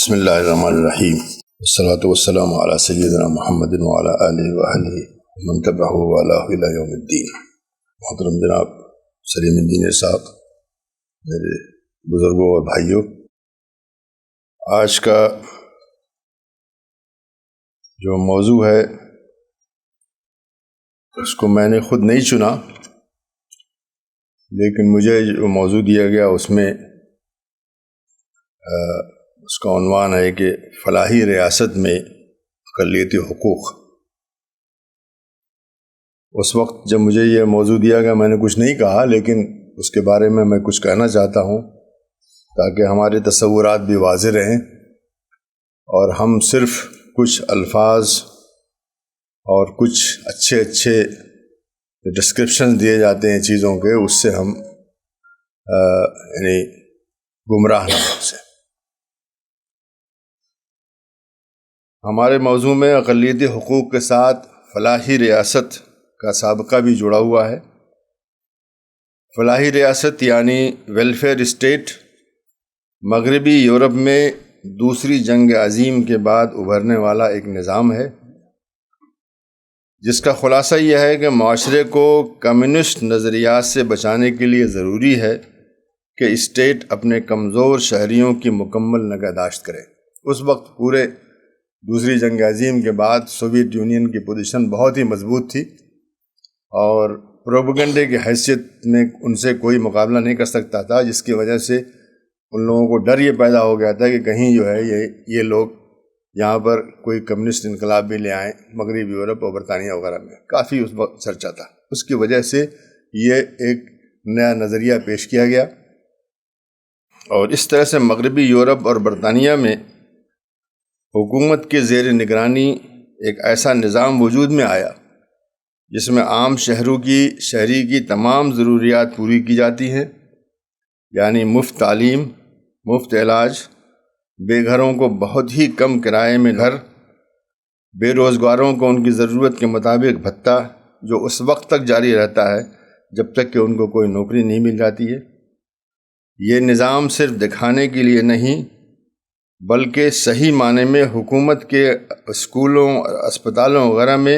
بسم اللہ الرحمن الرحیم والصلاة والسلام علی سیدنا محمد وعلی آلہ وآلہ ومن تبعہ وعلیٰ الی یوم الدین۔ محترم جناب سلیم الدین صاحب، میرے بزرگوں اور بھائیوں، آج کا جو موضوع ہے اس کو میں نے خود نہیں چنا، لیکن مجھے جو موضوع دیا گیا اس میں اس کا عنوان ہے کہ فلاحی ریاست میں اقلیتی حقوق۔ اس وقت جب مجھے یہ موضوع دیا گیا میں نے کچھ نہیں کہا، لیکن اس کے بارے میں کچھ کہنا چاہتا ہوں تاکہ ہمارے تصورات بھی واضح رہیں اور ہم صرف کچھ الفاظ اور کچھ اچھے ڈسکرپشن دیے جاتے ہیں چیزوں کے، اس سے ہم گمراہ نہ ہوں۔ سے ہمارے موضوع میں اقلیتی حقوق کے ساتھ فلاحی ریاست کا سابقہ بھی جڑا ہوا ہے۔ فلاحی ریاست یعنی ویلفیئر اسٹیٹ مغربی یورپ میں دوسری جنگ عظیم کے بعد ابھرنے والا ایک نظام ہے، جس کا خلاصہ یہ ہے کہ معاشرے کو کمیونسٹ نظریات سے بچانے کے لیے ضروری ہے کہ اسٹیٹ اپنے کمزور شہریوں کی مکمل نگہداشت کرے۔ اس وقت پورے دوسری جنگ عظیم کے بعد سوویت یونین کی پوزیشن بہت ہی مضبوط تھی اور پروپیگنڈے کی حیثیت میں ان سے کوئی مقابلہ نہیں کر سکتا تھا، جس کی وجہ سے ان لوگوں کو ڈر یہ پیدا ہو گیا تھا کہ کہیں جو ہے یہ لوگ یہاں پر کوئی کمیونسٹ انقلاب بھی لے آئیں۔ مغربی یورپ اور برطانیہ وغیرہ میں کافی اس وقت چرچا تھا، اس کی وجہ سے یہ ایک نیا نظریہ پیش کیا گیا اور اس طرح سے مغربی یورپ اور برطانیہ میں حکومت کے زیر نگرانی ایک ایسا نظام وجود میں آیا جس میں عام شہری کی تمام ضروریات پوری کی جاتی ہیں، یعنی مفت تعلیم، مفت علاج، بے گھروں کو بہت ہی کم کرائے میں گھر، بے روزگاروں کو ان کی ضرورت کے مطابق بھتہ، جو اس وقت تک جاری رہتا ہے جب تک کہ ان کو کوئی نوکری نہیں مل جاتی ہے۔ یہ نظام صرف دکھانے کے لیے نہیں بلکہ صحیح معنی میں حکومت کے اسکولوں، اسپتالوں وغیرہ میں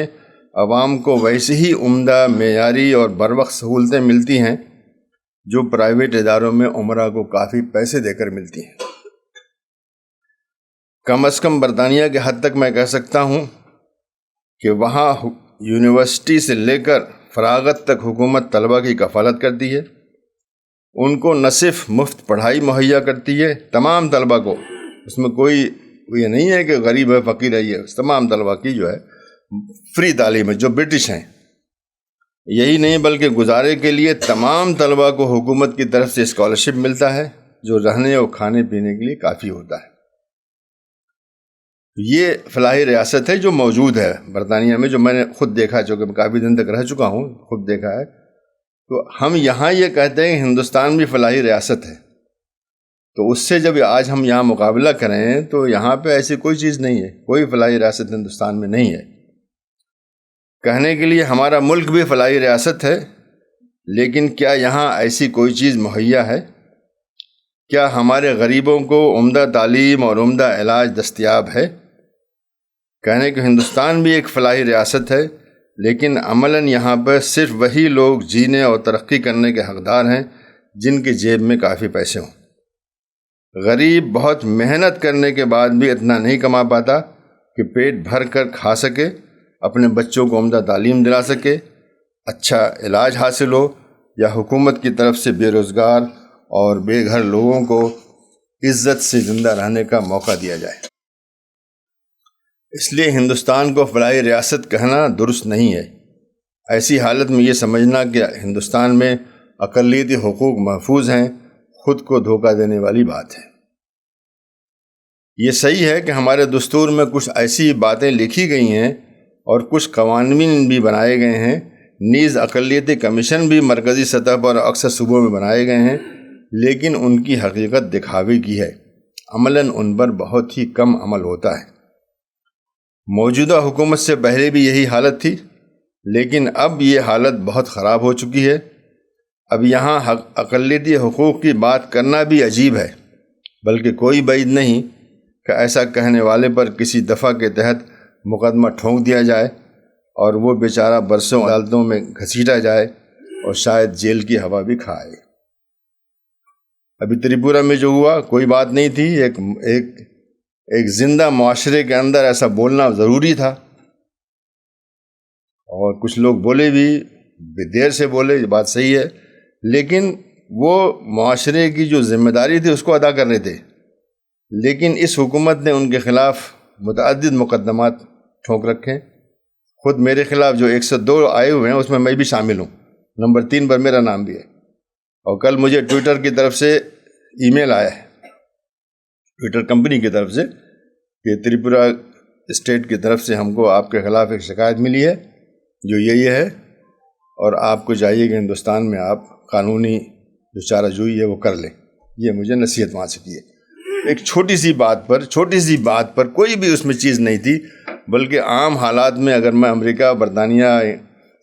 عوام کو ویسے ہی عمدہ، معیاری اور بروقت سہولتیں ملتی ہیں جو پرائیویٹ اداروں میں عمرہ کو کافی پیسے دے کر ملتی ہیں۔ کم از کم برطانیہ کے حد تک میں کہہ سکتا ہوں کہ وہاں یونیورسٹی سے لے کر فراغت تک حکومت طلبہ کی کفالت کرتی ہے، ان کو نہ صرف مفت پڑھائی مہیا کرتی ہے تمام طلبہ کو، اس میں کوئی یہ نہیں ہے کہ غریب ہے فقیر ہے، یہ تمام طلبہ کی جو ہے فری تعلیم ہے جو برٹش ہیں۔ یہی نہیں بلکہ گزارے کے لیے تمام طلبہ کو حکومت کی طرف سے اسکالرشپ ملتا ہے جو رہنے اور کھانے پینے کے لیے کافی ہوتا ہے۔ یہ فلاحی ریاست ہے جو موجود ہے برطانیہ میں، جو میں نے خود دیکھا، چونکہ میں کافی دن تک رہ چکا ہوں، خود دیکھا ہے۔ تو ہم یہاں یہ کہتے ہیں کہ ہندوستان بھی فلاحی ریاست ہے، تو اس سے جب آج ہم یہاں مقابلہ کریں تو یہاں پہ ایسی کوئی چیز نہیں ہے، کوئی فلاحی ریاست ہندوستان میں نہیں ہے۔ کہنے کے لیے ہمارا ملک بھی فلاحی ریاست ہے، لیکن کیا یہاں ایسی کوئی چیز مہیا ہے؟ کیا ہمارے غریبوں کو عمدہ تعلیم اور عمدہ علاج دستیاب ہے؟ کہنے کہ ہندوستان بھی ایک فلاحی ریاست ہے، لیکن عملاً یہاں پر صرف وہی لوگ جینے اور ترقی کرنے کے حقدار ہیں جن کے جیب میں کافی پیسے ہوں۔ غریب بہت محنت کرنے کے بعد بھی اتنا نہیں کما پاتا کہ پیٹ بھر کر کھا سکے، اپنے بچوں کو عمدہ تعلیم دلا سکے، اچھا علاج حاصل ہو، یا حکومت کی طرف سے بے روزگار اور بے گھر لوگوں کو عزت سے زندہ رہنے کا موقع دیا جائے۔ اس لیے ہندوستان کو فلاحی ریاست کہنا درست نہیں ہے۔ ایسی حالت میں یہ سمجھنا کہ ہندوستان میں اقلیتی حقوق محفوظ ہیں خود کو دھوکہ دینے والی بات ہے۔ یہ صحیح ہے کہ ہمارے دستور میں کچھ ایسی باتیں لکھی گئی ہیں اور کچھ قوانین بھی بنائے گئے ہیں، نیز اقلیتی کمیشن بھی مرکزی سطح پر اکثر صوبوں میں بنائے گئے ہیں، لیکن ان کی حقیقت دکھاوے کی ہے، عملاً ان پر بہت ہی کم عمل ہوتا ہے۔ موجودہ حکومت سے پہلے بھی یہی حالت تھی، لیکن اب یہ حالت بہت خراب ہو چکی ہے۔ اب یہاں اقلیتی حقوق کی بات کرنا بھی عجیب ہے، بلکہ کوئی بعید نہیں کہ ایسا کہنے والے پر کسی دفعہ کے تحت مقدمہ ٹھونک دیا جائے اور وہ بیچارہ برسوں عدالتوں میں گھسیٹا جائے اور شاید جیل کی ہوا بھی کھائے۔ ابھی تریپورہ میں جو ہوا کوئی بات نہیں تھی، ایک زندہ معاشرے کے اندر ایسا بولنا ضروری تھا، اور کچھ لوگ بولے بھی دیر سے بولے، یہ بات صحیح ہے، لیکن وہ معاشرے کی جو ذمہ داری تھی اس کو ادا کر رہے تھے۔ لیکن اس حکومت نے ان کے خلاف متعدد مقدمات ٹھونک رکھے۔ خود میرے خلاف جو 102 آئے ہوئے ہیں اس میں میں بھی شامل ہوں، نمبر 3 پر میرا نام بھی ہے۔ اور کل مجھے ٹویٹر کی طرف سے ای میل آیا ہے، ٹویٹر کمپنی کی طرف سے، کہ تریپورہ اسٹیٹ کی طرف سے ہم کو آپ کے خلاف ایک شکایت ملی ہے جو یہ ہے، اور آپ کو چاہیے کہ ہندوستان میں آپ قانونی جو چارہ جوئی ہے وہ کر لیں۔ یہ مجھے نصیحت وہاں سے کی ہے، ایک چھوٹی سی بات پر کوئی بھی اس میں چیز نہیں تھی، بلکہ عام حالات میں اگر میں امریکہ برطانیہ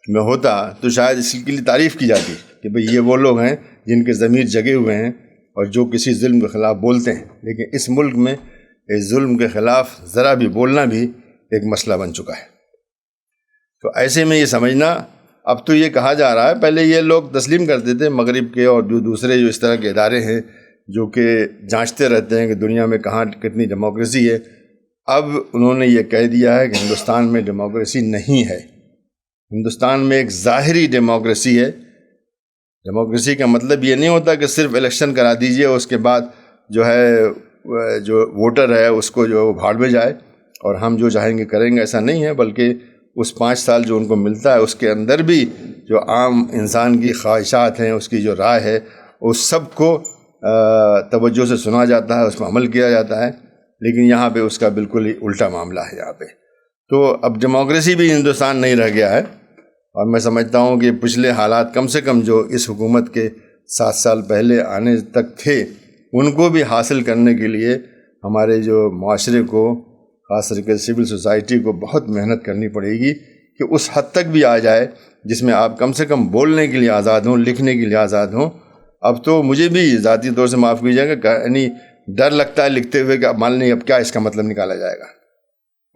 میں ہوتا تو شاید اس کے لیے تعریف کی جاتی کہ بھئی یہ وہ لوگ ہیں جن کے ضمیر جگے ہوئے ہیں اور جو کسی ظلم کے خلاف بولتے ہیں۔ لیکن اس ملک میں اس ظلم کے خلاف ذرا بھی بولنا بھی ایک مسئلہ بن چکا ہے۔ تو ایسے میں یہ سمجھنا، اب تو یہ کہا جا رہا ہے، پہلے یہ لوگ تسلیم کرتے تھے مغرب کے اور جو دوسرے جو اس طرح کے ادارے ہیں جو کہ جانچتے رہتے ہیں کہ دنیا میں کہاں کتنی ڈیموکریسی ہے، اب انہوں نے یہ کہہ دیا ہے کہ ہندوستان میں ڈیموکریسی نہیں ہے۔ ہندوستان میں ایک ظاہری ڈیموکریسی ہے۔ ڈیموکریسی کا مطلب یہ نہیں ہوتا کہ صرف الیکشن کرا دیجئے اور اس کے بعد جو ہے جو ووٹر ہے اس کو جو بھاڑ میں جائے اور ہم جو چاہیں گے کریں گے، ایسا نہیں ہے، بلکہ اس 5 سال جو ان کو ملتا ہے اس کے اندر بھی جو عام انسان کی خواہشات ہیں، اس کی جو رائے ہے، اس سب کو توجہ سے سنا جاتا ہے، اس پر عمل کیا جاتا ہے۔ لیکن یہاں پہ اس کا بالکل ہی الٹا معاملہ ہے یہاں پہ۔ تو اب ڈیموکریسی بھی ہندوستان نہیں رہ گیا ہے، اور میں سمجھتا ہوں کہ پچھلے حالات کم سے کم جو اس حکومت کے 7 سال پہلے آنے تک تھے ان کو بھی حاصل کرنے کے لیے ہمارے جو معاشرے کو، خاص کر کے سول سوسائٹی کو بہت محنت کرنی پڑے گی کہ اس حد تک بھی آ جائے جس میں آپ کم سے کم بولنے کے لیے آزاد ہوں، لکھنے کے لیے آزاد ہوں۔ اب تو مجھے بھی ذاتی طور سے معاف کیجیے گا، یعنی ڈر لگتا ہے لکھتے ہوئے کہ اب مان لیں اب کیا اس کا مطلب نکالا جائے گا۔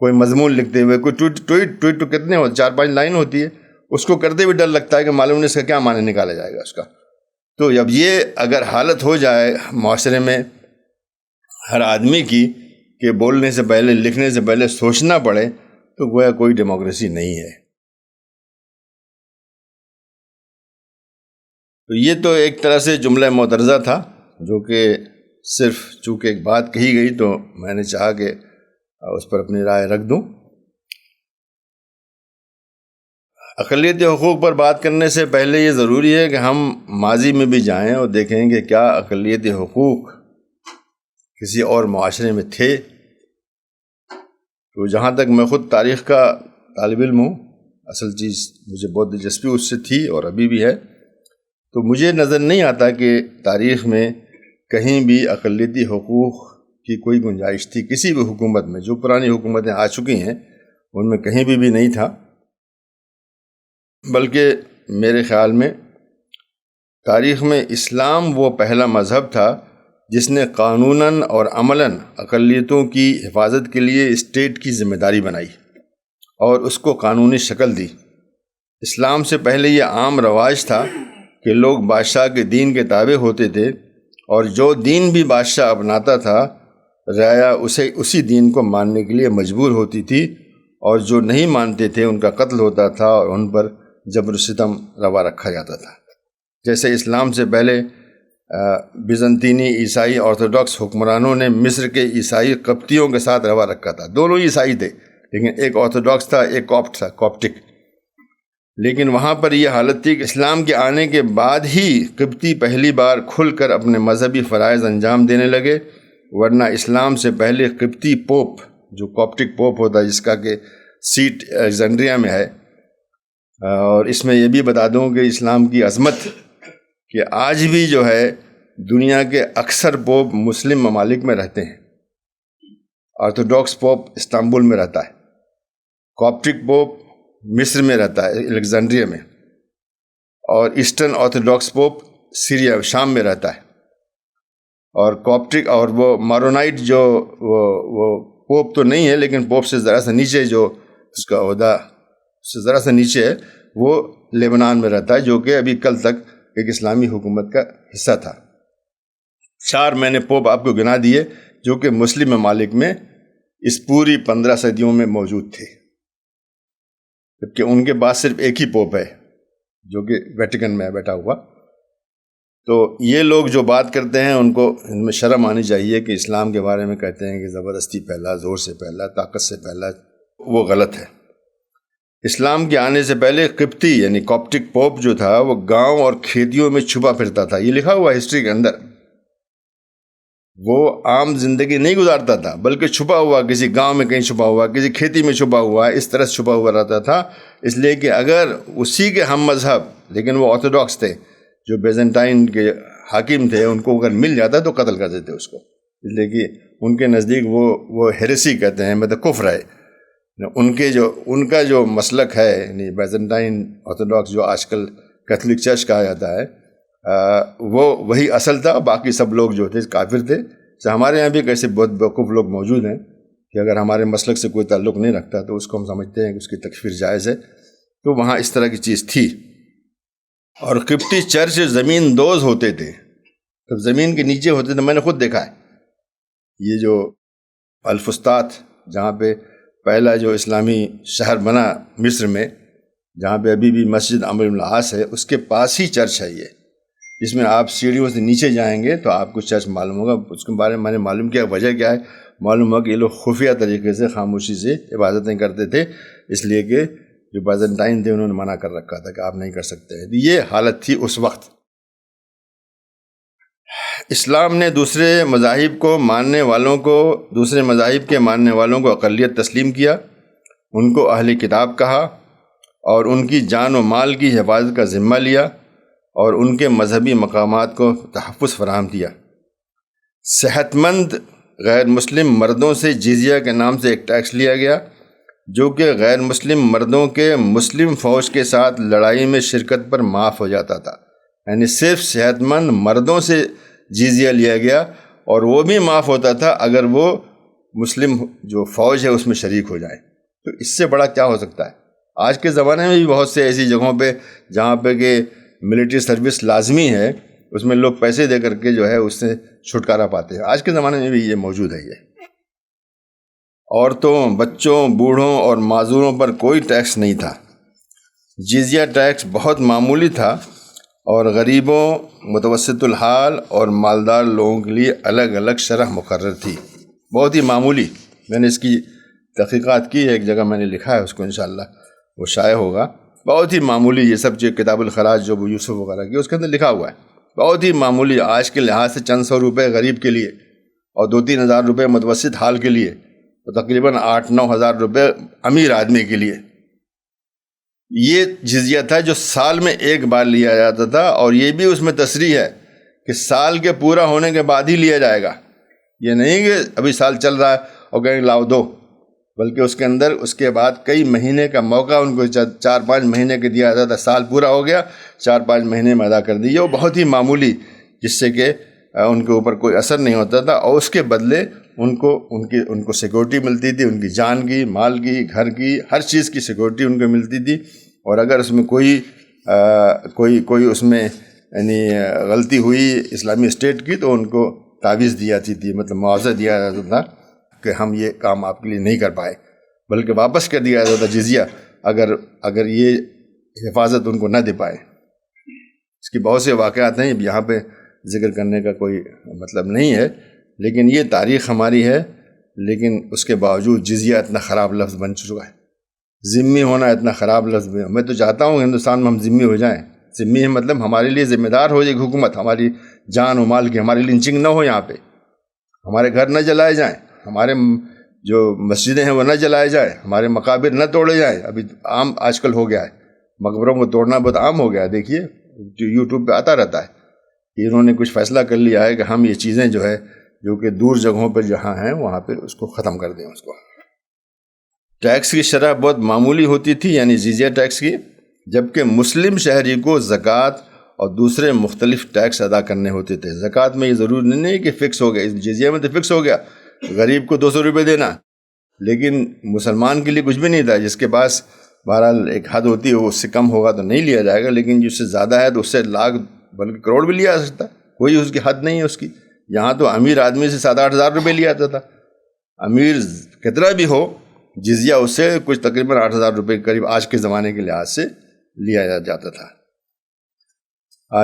کوئی مضمون لکھتے ہوئے، کوئی ٹویٹ تو کتنے ہوتے، 4-5 لائن ہوتی ہے، اس کو کرتے ہوئے ڈر لگتا ہے کہ معلوم نہیں اس کا کیا معنی نکالا جائے گا اس کا۔ تو اب یہ اگر حالت ہو جائے معاشرے میں ہر آدمی کی کہ بولنے سے پہلے، لکھنے سے پہلے سوچنا پڑے، تو گویا کوئی ڈیموکریسی نہیں ہے۔ تو یہ تو ایک طرح سے جملہ معترضہ تھا، جو کہ صرف چونکہ ایک بات کہی گئی تو میں نے چاہا کہ اس پر اپنی رائے رکھ دوں۔ اقلیتی حقوق پر بات کرنے سے پہلے یہ ضروری ہے کہ ہم ماضی میں بھی جائیں اور دیکھیں کہ کیا اقلیتی حقوق کسی اور معاشرے میں تھے۔ تو جہاں تک میں خود تاریخ کا طالب علم ہوں، اصل چیز مجھے بہت دلچسپی اس سے تھی اور ابھی بھی ہے، تو مجھے نظر نہیں آتا کہ تاریخ میں کہیں بھی اقلیتی حقوق کی کوئی گنجائش تھی کسی بھی حکومت میں۔ جو پرانی حکومتیں آ چکی ہیں ان میں کہیں بھی نہیں تھا، بلکہ میرے خیال میں تاریخ میں اسلام وہ پہلا مذہب تھا جس نے قانوناً اور عملاً اقلیتوں کی حفاظت کے لیے اسٹیٹ کی ذمہ داری بنائی اور اس کو قانونی شکل دی۔ اسلام سے پہلے یہ عام رواج تھا کہ لوگ بادشاہ کے دین کے تابع ہوتے تھے، اور جو دین بھی بادشاہ اپناتا تھا رعایا اسی دین کو ماننے کے لیے مجبور ہوتی تھی، اور جو نہیں مانتے تھے ان کا قتل ہوتا تھا اور ان پر جبر و ستم روا رکھا جاتا تھا۔ جیسے اسلام سے پہلے بیزنطینی عیسائی آرتھوڈاکس حکمرانوں نے مصر کے عیسائی قبطیوں کے ساتھ روا رکھا تھا۔ دونوں عیسائی تھے، لیکن ایک آرتھوڈاکس تھا، ایک کاپٹ تھا، کاپٹک۔ لیکن وہاں پر یہ حالت تھی کہ اسلام کے آنے کے بعد ہی قبطی پہلی بار کھل کر اپنے مذہبی فرائض انجام دینے لگے، ورنہ اسلام سے پہلے قبطی پوپ، جو کاپٹک پوپ ہوتا ہے جس کا کہ سیٹ الیگزینڈریا میں ہے، اور اس میں یہ بھی بتا دوں کہ اسلام کی عظمت کہ آج بھی جو ہے دنیا کے اکثر پوپ مسلم ممالک میں رہتے ہیں۔ آرتھوڈاکس پوپ استنبول میں رہتا ہے، کاپٹک پوپ مصر میں رہتا ہے الیگزینڈریا میں، اور ایسٹرن آرتھوڈاکس پوپ سیریا شام میں رہتا ہے، اور کاپٹک اور وہ مارونائٹ جو وہ پوپ تو نہیں ہے لیکن پوپ سے ذرا سا نیچے جو اس کا عہدہ سے ذرا سا نیچے ہے، وہ لبنان میں رہتا ہے، جو کہ ابھی کل تک ایک اسلامی حکومت کا حصہ تھا۔ 4 میں نے پوپ آپ کو گنا دیے جو کہ مسلم ممالک میں اس پوری 15 صدیوں میں موجود تھے، جبکہ ان کے بعد صرف ایک ہی پوپ ہے جو کہ ویٹیکن میں بیٹھا ہوا۔ تو یہ لوگ جو بات کرتے ہیں ان میں شرم آنی چاہیے کہ اسلام کے بارے میں کہتے ہیں کہ زبردستی پھیلا، زور سے پھیلا، طاقت سے پھیلا، وہ غلط ہے۔ اسلام کے آنے سے پہلے قبطی یعنی کاپٹک پوپ جو تھا وہ گاؤں اور کھیتیوں میں چھپا پھرتا تھا، یہ لکھا ہوا ہسٹری کے اندر۔ وہ عام زندگی نہیں گزارتا تھا بلکہ چھپا ہوا، کسی گاؤں میں کہیں چھپا ہوا، کسی کھیتی میں چھپا ہوا، اس طرح چھپا ہوا رہتا تھا، اس لیے کہ اگر اسی کے ہم مذہب لیکن وہ آرتھوڈاکس تھے، جو بیزنٹائن کے حاکم تھے، ان کو اگر مل جاتا تو قتل کر دیتے اس کو، اس لیے کہ ان کے نزدیک وہ ہیریسی کہتے ہیں، مطلب کفر ہے۔ ان کا جو مسلک ہے یعنی بیزنٹائن آرتھوڈاکس جو آج کل کیتھولک چرچ کہا جاتا ہے، وہ وہی اصل تھا، باقی سب لوگ جو تھے کافر تھے۔ ہمارے یہاں بھی ایسے بہت بیوقوف لوگ موجود ہیں کہ اگر ہمارے مسلک سے کوئی تعلق نہیں رکھتا تو اس کو ہم سمجھتے ہیں کہ اس کی تکفیر جائز ہے، تو وہاں اس طرح کی چیز تھی۔ اور قبطی چرچ زمین دوز ہوتے تھے، تب زمین کے نیچے ہوتے تھے، میں نے خود دیکھا ہے۔ یہ جو الفسطاط جہاں پہ پہلا جو اسلامی شہر بنا مصر میں، جہاں پہ ابھی بھی مسجد عمرو بن العاص ہے، اس کے پاس ہی چرچ ہے یہ، جس میں آپ سیڑھیوں سے نیچے جائیں گے تو آپ کو چرچ معلوم ہوگا۔ اس کے بارے میں میں نے معلوم کیا وجہ کیا ہے، معلوم ہوا کہ یہ لوگ خفیہ طریقے سے خاموشی سے عبادتیں کرتے تھے، اس لیے کہ جو بیزنٹائن تھے انہوں نے منع کر رکھا تھا کہ آپ نہیں کر سکتے ہیں۔ یہ حالت تھی اس وقت۔ اسلام نے دوسرے مذاہب کے ماننے والوں کو اقلیت تسلیم کیا، ان کو اہل کتاب کہا اور ان کی جان و مال کی حفاظت کا ذمہ لیا اور ان کے مذہبی مقامات کو تحفظ فراہم کیا۔ صحت مند غیر مسلم مردوں سے جزیہ کے نام سے ایک ٹیکس لیا گیا، جو کہ غیر مسلم مردوں کے مسلم فوج کے ساتھ لڑائی میں شرکت پر معاف ہو جاتا تھا۔ یعنی صرف صحت مند مردوں سے جزیہ لیا گیا اور وہ بھی معاف ہوتا تھا اگر وہ مسلم جو فوج ہے اس میں شریک ہو جائے۔ تو اس سے بڑا کیا ہو سکتا ہے؟ آج کے زمانے میں بھی بہت سے ایسی جگہوں پہ جہاں پہ کہ ملٹری سروس لازمی ہے، اس میں لوگ پیسے دے کر کے جو ہے اس سے چھٹکارا پاتے ہیں۔ آج کے زمانے میں بھی یہ موجود ہے۔ یہ عورتوں، بچوں، بوڑھوں اور معذوروں پر کوئی ٹیکس نہیں تھا۔ جزیہ ٹیکس بہت معمولی تھا اور غریبوں، متوسط الحال اور مالدار لوگوں کے لیے الگ الگ شرح مقرر تھی، بہت ہی معمولی۔ میں نے اس کی تحقیقات کی، ایک جگہ میں نے لکھا ہے، اس کو انشاءاللہ وہ شائع ہوگا۔ بہت ہی معمولی، یہ سب جو کتاب الخراج جو ابو یوسف وغیرہ کی اس کے اندر لکھا ہوا ہے، بہت ہی معمولی، آج کے لحاظ سے چند سو روپے غریب کے لیے اور 2-3 ہزار روپے متوسط حال کے لیے، اور تقریباً 8-9 ہزار روپے امیر آدمی کے لیے۔ یہ جزیہ تھا جو سال میں ایک بار لیا جاتا تھا، اور یہ بھی اس میں تصریح ہے کہ سال کے پورا ہونے کے بعد ہی لیا جائے گا۔ یہ نہیں کہ ابھی سال چل رہا ہے اور کہیں لاؤ دو، بلکہ اس کے اندر اس کے بعد کئی مہینے کا موقع ان کو 4-5 مہینے کے دیا جاتا تھا۔ سال پورا ہو گیا، 4-5 مہینے میں ادا کر دیے، وہ بہت ہی معمولی، جس سے کہ ان کے اوپر کوئی اثر نہیں ہوتا تھا، اور اس کے بدلے ان کو سیکورٹی ملتی تھی، ان کی جان کی، مال کی، گھر کی، ہر چیز کی سیکورٹی ان کو ملتی تھی۔ اور اگر اس میں کوئی اس میں یعنی غلطی ہوئی اسلامی اسٹیٹ کی تو ان کو تعویذ دی جاتی تھی، مطلب معاوضہ دیا جاتا تھا کہ ہم یہ کام آپ کے لیے نہیں کر پائے، بلکہ واپس کر دیا جاتا تھا جزیہ اگر یہ حفاظت ان کو نہ دے پائے۔ اس کی بہت سے واقعات ہیں، یہاں پہ ذکر کرنے کا کوئی مطلب نہیں ہے، لیکن یہ تاریخ ہماری ہے۔ لیکن اس کے باوجود جزیہ اتنا خراب لفظ بن چکا ہے، ذمہ ہونا اتنا خراب لفظ ہے۔ میں تو چاہتا ہوں ہندوستان میں ہم ذمہ ہو جائیں۔ ذمہ ہے مطلب ہمارے لیے ذمہ دار ہو جائے حکومت، ہماری جان و مال کی، ہماری لنچنگ نہ ہو، یہاں پہ ہمارے گھر نہ جلائے جائیں، ہمارے جو مسجدیں ہیں وہ نہ جلائے جائیں، ہمارے مقابر نہ توڑے جائیں۔ ابھی عام آج کل ہو گیا ہے، مقبروں کو توڑنا بہت عام ہو گیا ہے، دیکھیے جو یوٹیوب پہ آتا رہتا ہے کہ انہوں نے کچھ فیصلہ کر لیا ہے کہ ہم یہ چیزیں جو ہے جو کہ دور جگہوں پر جہاں ہیں وہاں پہ اس کو ختم کر دیں۔ اس کو ٹیکس کی شرح بہت معمولی ہوتی تھی، یعنی جزیہ ٹیکس کی، جبکہ مسلم شہری کو زکوٰۃ اور دوسرے مختلف ٹیکس ادا کرنے ہوتے تھے۔ زکوٰۃ میں یہ ضروری نہیں ہے کہ فکس ہو گیا، جزیہ میں تو فکس ہو گیا، غریب کو 200 روپے دینا، لیکن مسلمان کے لیے کچھ بھی نہیں تھا۔ جس کے پاس بہرحال ایک حد ہوتی ہے، وہ اس سے کم ہوگا تو نہیں لیا جائے گا، لیکن جس سے زیادہ ہے تو اس سے لاکھ بلکہ کروڑ بھی لیا جا سکتا ہے، کوئی اس کی حد نہیں ہے اس کی۔ یہاں تو امیر آدمی سے 7-8 ہزار روپے لیا جاتا تھا، امیر کتنا بھی ہو، جزیہ اس سے کچھ تقریباً 8,000 روپے کے قریب آج کے زمانے کے لحاظ سے لیا جاتا تھا،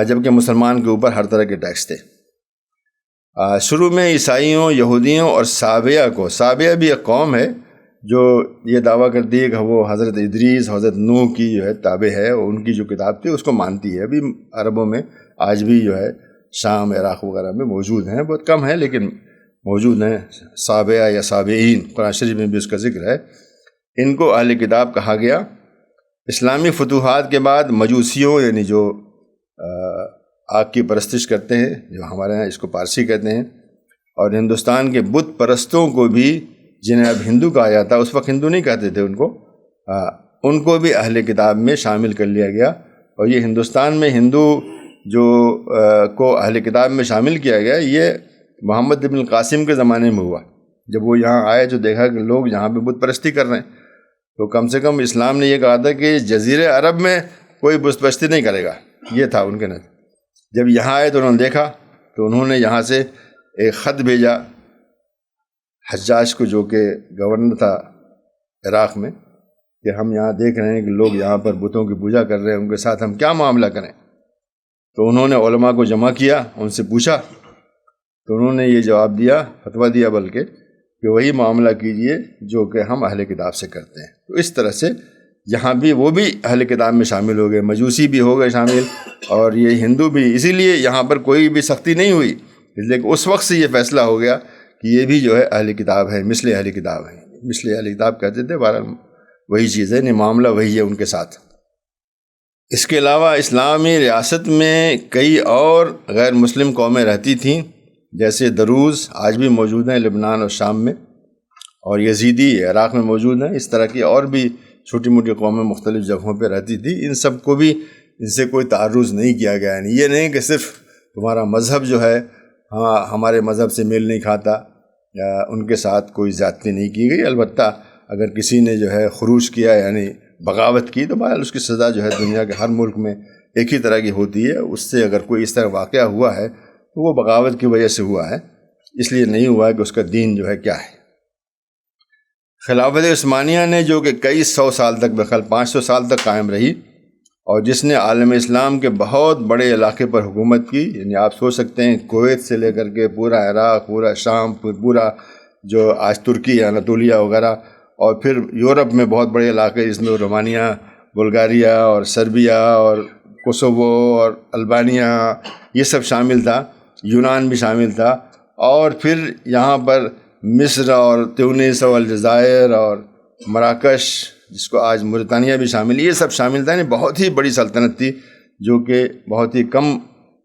جبکہ مسلمان کے اوپر ہر طرح کے ٹیکس تھے۔ شروع میں عیسائیوں، یہودیوں اور سابیہ کو، سابیہ بھی ایک قوم ہے جو یہ دعویٰ کرتی ہے کہ وہ حضرت ادریس، حضرت نوح کی جو ہے تابع ہے، اور ان کی جو کتاب تھی اس کو مانتی ہے۔ ابھی عربوں میں آج بھی جو ہے شام، عراق وغیرہ میں موجود ہیں، بہت کم ہیں لیکن موجود ہیں، سابیہ یا سابعین، قرآن شریف میں بھی اس کا ذکر ہے۔ ان کو اہل کتاب کہا گیا۔ اسلامی فتوحات کے بعد مجوسیوں، یعنی جو آگ کی پرستش کرتے ہیں، جو ہمارے ہاں اس کو پارسی کہتے ہیں، اور ہندوستان کے بت پرستوں کو بھی، جنہیں اب ہندو کہا جاتا ہے، اس وقت ہندو نہیں کہتے تھے ان کو بھی اہل کتاب میں شامل کر لیا گیا۔ اور یہ ہندوستان میں ہندو جو کو اہل کتاب میں شامل کیا گیا، یہ محمد بن القاسم کے زمانے میں ہوا۔ جب وہ یہاں آئے جو دیکھا کہ لوگ یہاں پہ بت پرستی کر رہے ہیں، تو کم سے کم اسلام نے یہ کہا تھا کہ جزیرے عرب میں کوئی بت پرستی نہیں کرے گا، یہ تھا ان کے نظر۔ جب یہاں آئے تو انہوں نے دیکھا، تو انہوں نے یہاں سے ایک خط بھیجا حجاج کو، جو کہ گورنر تھا عراق میں، کہ ہم یہاں دیکھ رہے ہیں کہ لوگ یہاں پر بتوں کی پوجا کر رہے ہیں، ان کے ساتھ ہم کیا معاملہ کریں؟ تو انہوں نے علماء کو جمع کیا، ان سے پوچھا، تو انہوں نے یہ جواب دیا، فتویٰ دیا بلکہ، کہ وہی معاملہ کیجئے جو کہ ہم اہل کتاب سے کرتے ہیں۔ تو اس طرح سے یہاں بھی وہ بھی اہل کتاب میں شامل ہو گئے، مجوسی بھی ہو گئے شامل، اور یہ ہندو بھی۔ اسی لیے یہاں پر کوئی بھی سختی نہیں ہوئی، اس لیے کہ اس وقت سے یہ فیصلہ ہو گیا کہ یہ بھی جو ہے اہل کتاب ہے، مثل اہل کتاب ہے، مثل اہل کتاب کہتے تھے، بہرحال وہی چیز ہے، نہیں معاملہ وہی ہے ان کے ساتھ۔ اس کے علاوہ اسلامی ریاست میں کئی اور غیر مسلم قومیں رہتی تھیں، جیسے دروز آج بھی موجود ہیں لبنان اور شام میں، اور یزیدی عراق میں موجود ہیں۔ اس طرح کی اور بھی چھوٹی موٹی قومیں مختلف جگہوں پہ رہتی تھیں۔ ان سب کو بھی ان سے کوئی تعرض نہیں کیا گیا، یعنی یہ نہیں کہ صرف تمہارا مذہب جو ہے ہمارے مذہب سے میل نہیں کھاتا، یا ان کے ساتھ کوئی زیادتی نہیں کی گئی۔ البتہ اگر کسی نے جو ہے خروج کیا، یعنی بغاوت کی، تو بہرحال اس کی سزا جو ہے دنیا کے ہر ملک میں ایک ہی طرح کی ہوتی ہے۔ اس سے اگر کوئی اس طرح واقعہ ہوا ہے تو وہ بغاوت کی وجہ سے ہوا ہے، اس لیے نہیں ہوا ہے کہ اس کا دین جو ہے کیا ہے۔ خلافت عثمانیہ نے، جو کہ کئی سو سال تک، بخل 500 سال تک قائم رہی، اور جس نے عالم اسلام کے بہت بڑے علاقے پر حکومت کی، یعنی آپ سوچ سکتے ہیں کویت سے لے کر کے پورا عراق، پورا شام، پورا جو آج ترکی، اناطولیہ وغیرہ، اور پھر یورپ میں بہت بڑے علاقے، جس میں رومانیہ، بلغاریہ اور سربیا اور کوسوو اور البانیہ، یہ سب شامل تھا، یونان بھی شامل تھا، اور پھر یہاں پر مصر اور تیونس اور الجزائر اور مراکش، جس کو آج موریتانیہ بھی شامل، یہ سب شامل تھا۔ یعنی بہت ہی بڑی سلطنت تھی، جو کہ بہت ہی کم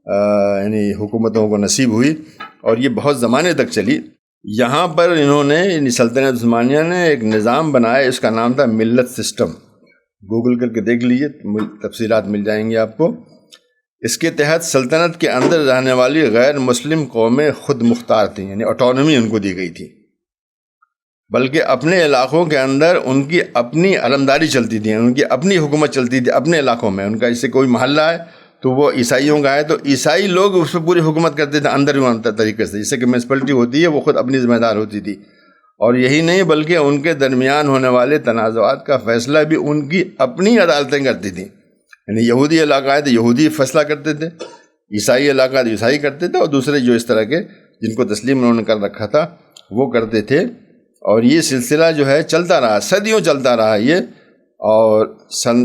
یعنی حکومتوں کو نصیب ہوئی، اور یہ بہت زمانے تک چلی۔ یہاں پر انہوں نے، یعنی سلطنت عثمانیہ نے ایک نظام بنایا، اس کا نام تھا ملت سسٹم۔ گوگل کر کے دیکھ لیجیے، تفصیلات مل جائیں گی آپ کو۔ اس کے تحت سلطنت کے اندر رہنے والی غیر مسلم قومیں خود مختار تھیں، یعنی آٹونومی ان کو دی گئی تھی، بلکہ اپنے علاقوں کے اندر ان کی اپنی علمداری چلتی تھی، ان کی اپنی حکومت چلتی تھی اپنے علاقوں میں۔ ان کا جیسے کوئی محلہ ہے تو وہ عیسائیوں کا ہے، تو عیسائی لوگ اس پہ پوری حکومت کرتے تھے اندر طریقے سے، جیسے کہ میونسپلٹی ہوتی ہے، وہ خود اپنی ذمہ دار ہوتی تھی۔ اور یہی نہیں بلکہ ان کے درمیان ہونے والے تنازعات کا فیصلہ بھی ان کی اپنی عدالتیں کرتی تھیں، یعنی یہودی علاقہ ہے تو یہودی فیصلہ کرتے تھے، عیسائی علاقہ ہے تو عیسائی کرتے تھے، اور دوسرے جو اس طرح کے جن کو تسلیم انہوں نے کر رکھا تھا وہ کرتے تھے۔ اور یہ سلسلہ جو ہے چلتا رہا، صدیوں چلتا رہا یہ۔ اور سن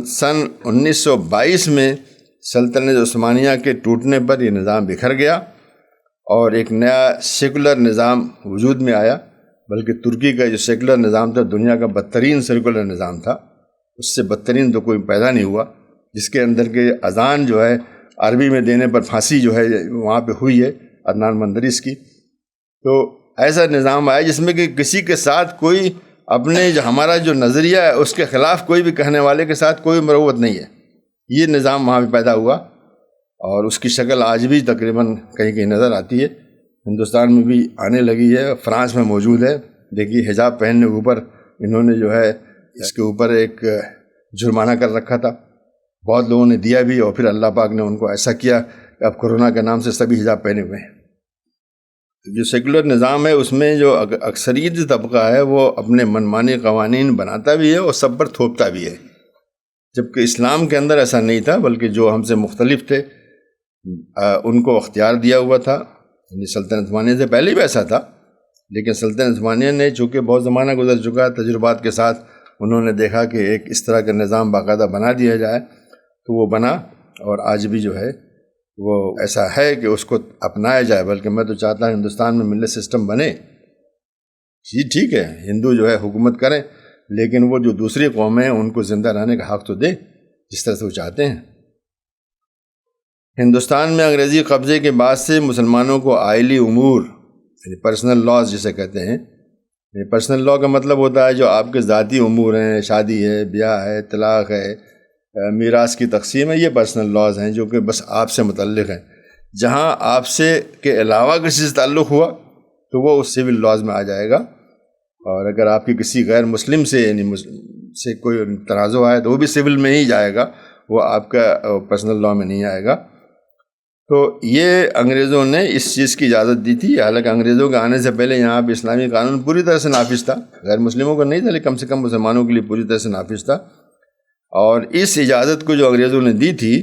1922 میں سلطنت عثمانیہ کے ٹوٹنے پر یہ نظام بکھر گیا، اور ایک نیا سیکولر نظام وجود میں آیا، بلکہ ترکی کا جو سیکولر نظام تھا دنیا کا بدترین سیکولر نظام تھا، اس سے بدترین تو کوئی پیدا نہیں ہوا، جس کے اندر کے اذان جو ہے عربی میں دینے پر پھانسی جو ہے وہاں پہ ہوئی ہے عدنان مندرس کی۔ تو ایسا نظام آیا جس میں کہ کسی کے ساتھ کوئی اپنے جو ہمارا جو نظریہ ہے اس کے خلاف کوئی بھی کہنے والے کے ساتھ کوئی مروت نہیں ہے، یہ نظام وہاں پہ پیدا ہوا۔ اور اس کی شکل آج بھی تقریباً کہیں کہیں نظر آتی ہے، ہندوستان میں بھی آنے لگی ہے، فرانس میں موجود ہے۔ دیکھیے حجاب پہننے کے اوپر انہوں نے جو ہے اس کے اوپر ایک جرمانہ کر رکھا تھا، بہت لوگوں نے دیا بھی، اور پھر اللہ پاک نے ان کو ایسا کیا کہ اب کورونا کے نام سے سبھی حجاب پہنے ہوئے ہیں۔ جو سیکولر نظام ہے اس میں جو اکثریتی طبقہ ہے وہ اپنے منمانی قوانین بناتا بھی ہے اور سب پر تھوپتا بھی ہے، جبکہ اسلام کے اندر ایسا نہیں تھا، بلکہ جو ہم سے مختلف تھے ان کو اختیار دیا ہوا تھا۔ یعنی سلطنت عثمانیہ سے پہلے بھی ایسا تھا، لیکن سلطنت عثمانیہ نے چونکہ بہت زمانہ گزر چکا ہے، تجربات کے ساتھ انہوں نے دیکھا کہ ایک اس طرح کا نظام باقاعدہ بنا دیا جائے، تو وہ بنا، اور آج بھی جو ہے وہ ایسا ہے کہ اس کو اپنایا جائے۔ بلکہ میں تو چاہتا ہوں ہندوستان میں ملت سسٹم بنے۔ جی ٹھیک ہے، ہندو جو ہے حکومت کریں، لیکن وہ جو دوسری قومیں ہیں ان کو زندہ رہنے کا حق تو دے جس طرح سے وہ چاہتے ہیں۔ ہندوستان میں انگریزی قبضے کے بعد سے مسلمانوں کو آئلی امور یعنی پرسنل لاز جسے کہتے ہیں، پرسنل لا کا مطلب ہوتا ہے جو آپ کے ذاتی امور ہیں، شادی ہے، بیاہ ہے، طلاق ہے، میراث کی تقسیم ہے، یہ پرسنل لاز ہیں جو کہ بس آپ سے متعلق ہیں۔ جہاں آپ سے کے علاوہ کسی سے تعلق ہوا تو وہ اس سول لاز میں آ جائے گا، اور اگر آپ کی کسی غیر مسلم سے یعنی سے کوئی تنازع آئے تو وہ بھی سول میں ہی جائے گا، وہ آپ کا پرسنل لا میں نہیں آئے گا۔ تو یہ انگریزوں نے اس چیز کی اجازت دی تھی، حالانکہ انگریزوں کے آنے سے پہلے یہاں پہ اسلامی قانون پوری طرح سے نافذ تھا، غیر مسلموں کو نہیں تھا لیکن کم سے کم مسلمانوں کے لیے پوری طرح سے نافذ تھا۔ اور اس اجازت کو جو انگریزوں نے دی تھی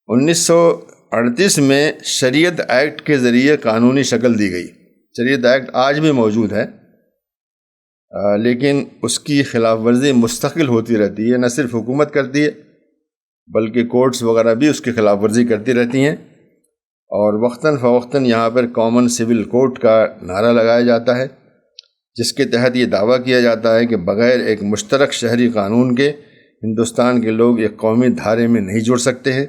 1938 میں شریعت ایکٹ کے ذریعے قانونی شکل دی گئی۔ شریعت ایکٹ آج بھی موجود ہے، لیکن اس کی خلاف ورزی مستقل ہوتی رہتی ہے، نہ صرف حکومت کرتی ہے بلکہ کورٹس وغیرہ بھی اس کی خلاف ورزی کرتی رہتی ہیں، اور وقتاً فوقتاً یہاں پر کامن سول کورٹ کا نعرہ لگایا جاتا ہے، جس کے تحت یہ دعویٰ کیا جاتا ہے کہ بغیر ایک مشترک شہری قانون کے ہندوستان کے لوگ ایک قومی دھارے میں نہیں جڑ سکتے ہیں۔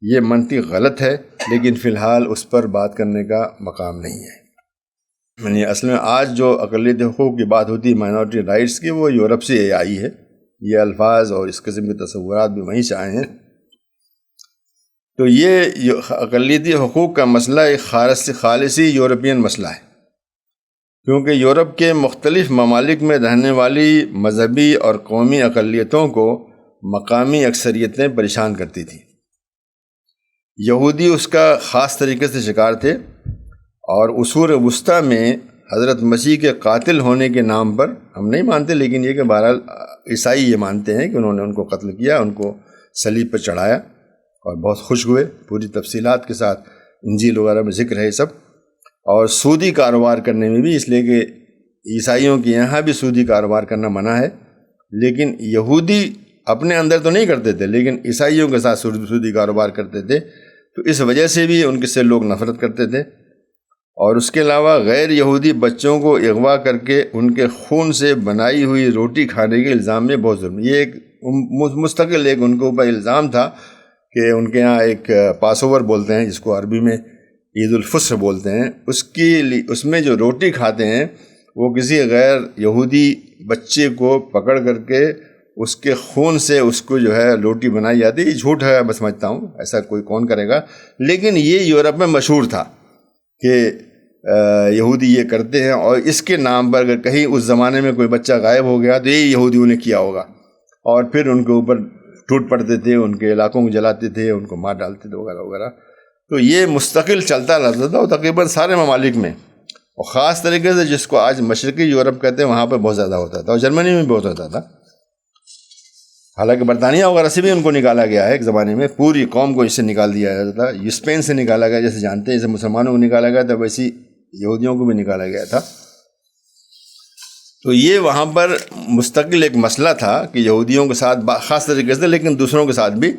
یہ منطق غلط ہے، لیکن فی الحال اس پر بات کرنے کا مقام نہیں ہے۔ یعنی اصل میں آج جو اقلیتی حقوق کی بات ہوتی ہے مائنورٹی رائٹس کی، وہ یورپ سے آئی ہے، یہ الفاظ اور اس قسم کے تصورات بھی وہیں سے آئے ہیں۔ تو یہ اقلیتی حقوق کا مسئلہ ایک خالصی یورپین مسئلہ ہے، کیونکہ یورپ کے مختلف ممالک میں رہنے والی مذہبی اور قومی اقلیتوں کو مقامی اکثریتیں پریشان کرتی تھیں۔ یہودی اس کا خاص طریقے سے شکار تھے، اور عصور وسطیٰ میں حضرت مسیح کے قاتل ہونے کے نام پر، ہم نہیں مانتے لیکن یہ کہ بہرحال عیسائی یہ مانتے ہیں کہ انہوں نے ان کو قتل کیا، ان کو صلیب پر چڑھایا، اور بہت خوش ہوئے پوری تفصیلات کے ساتھ، انجیل وغیرہ میں ذکر ہے یہ سب۔ اور سودی کاروبار کرنے میں بھی، اس لیے کہ عیسائیوں کے یہاں بھی سودی کاروبار کرنا منع ہے، لیکن یہودی اپنے اندر تو نہیں کرتے تھے لیکن عیسائیوں کے ساتھ سودی کاروبار کرتے تھے، تو اس وجہ سے بھی ان سے لوگ نفرت کرتے تھے۔ اور اس کے علاوہ غیر یہودی بچوں کو اغوا کر کے ان کے خون سے بنائی ہوئی روٹی کھانے کے الزام میں بہت ظلم، یہ ایک مستقل ایک ان کے اوپر الزام تھا کہ ان کے یہاں ایک پاس اوور بولتے ہیں جس کو عربی میں عید الفصح بولتے ہیں، اس میں جو روٹی کھاتے ہیں وہ کسی غیر یہودی بچے کو پکڑ کر کے اس کے خون سے اس کو جو ہے روٹی بنائی جاتی ہے۔ یہ جھوٹ ہے، میں سمجھتا ہوں، ایسا کوئی کون کرے گا، لیکن یہ یورپ میں مشہور تھا کہ یہودی یہ کرتے ہیں، اور اس کے نام پر اگر کہیں اس زمانے میں کوئی بچہ غائب ہو گیا تو یہ یہودیوں نے کیا ہوگا، اور پھر ان کے اوپر ٹوٹ پڑتے تھے، ان کے علاقوں کو جلاتے تھے، ان کو مار ڈالتے تھے وغیرہ وغیرہ۔ تو یہ مستقل چلتا رہتا تھا، اور تقریباً سارے ممالک میں، اور خاص طریقے سے جس کو آج مشرقی یورپ کہتے ہیں وہاں پہ بہت زیادہ ہوتا تھا، اور جرمنی میں بھی بہت ہوتا تھا۔ حالانکہ برطانیہ وغیرہ سے بھی ان کو نکالا گیا ہے، ایک زمانے میں پوری قوم کو اس سے نکال دیا جاتا تھا، اسپین سے نکالا گیا، جیسے جانتے ہیں جیسے مسلمانوں کو نکالا گیا تھا ویسی یہودیوں کو بھی نکالا گیا تھا۔ تو یہ وہاں پر مستقل ایک مسئلہ تھا کہ یہودیوں کے ساتھ خاص طریقے سے، لیکن دوسروں کے ساتھ بھی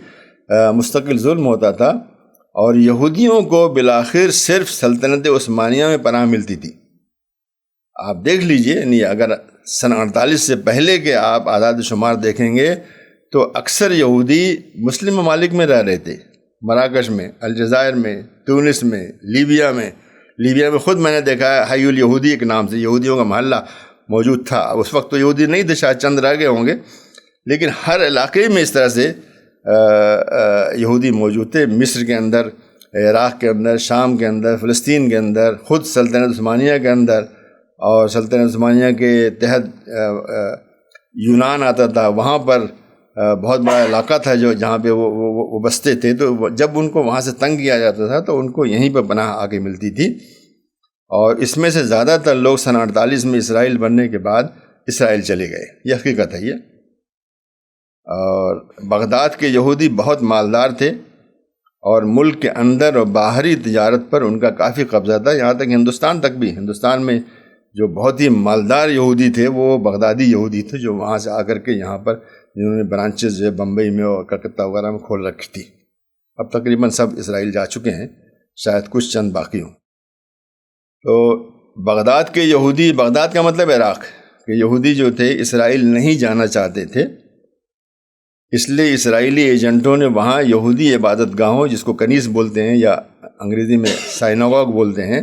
مستقل ظلم ہوتا تھا، اور یہودیوں کو بالآخر صرف سلطنت عثمانیہ میں پناہ ملتی تھی۔ آپ دیکھ لیجئے، یعنی اگر سن 48 سے پہلے کے آپ اعداد و شمار دیکھیں گے تو اکثر یہودی مسلم ممالک میں رہ رہے تھے، مراکش میں، الجزائر میں، تونس میں، لیبیا میں خود میں نے دیکھا ہے حی الیہودی کے نام سے یہودیوں کا محلہ موجود تھا۔ اس وقت تو یہودی نہیں تھے، شاید چند رہ گئے ہوں گے، لیکن ہر علاقے میں اس طرح سے یہودی موجود تھے مصر کے اندر، عراق کے اندر، شام کے اندر، فلسطین کے اندر، خود سلطنت عثمانیہ کے اندر، اور سلطنت عثمانیہ کے تحت یونان آتا تھا، وہاں پر بہت بڑا علاقہ تھا جہاں پہ وہ بستے تھے. تو جب ان کو وہاں سے تنگ کیا جاتا تھا تو ان کو یہیں پہ پناہ آگے ملتی تھی. اور اس میں سے زیادہ تر لوگ سن 48 میں اسرائیل بننے کے بعد اسرائیل چلے گئے. یہ حقیقت ہے. اور بغداد کے یہودی بہت مالدار تھے اور ملک کے اندر اور باہری تجارت پر ان کا کافی قبضہ تھا، یہاں تک ہندوستان تک بھی. ہندوستان میں جو بہت ہی مالدار یہودی تھے وہ بغدادی یہودی تھے، جو وہاں سے آ کر کے یہاں پر جنہوں نے برانچز جو ہے بمبئی میں اور کلکتہ وغیرہ میں کھول رکھی تھی. اب تقریباً سب اسرائیل جا چکے ہیں، شاید کچھ چند باقی ہوں. تو بغداد کے یہودی، بغداد کا مطلب عراق کے یہودی جو تھے اسرائیل نہیں جانا چاہتے تھے، اس لیے اسرائیلی ایجنٹوں نے وہاں یہودی عبادت گاہوں، جس کو کنیس بولتے ہیں یا انگریزی میں سائناگوگ بولتے ہیں،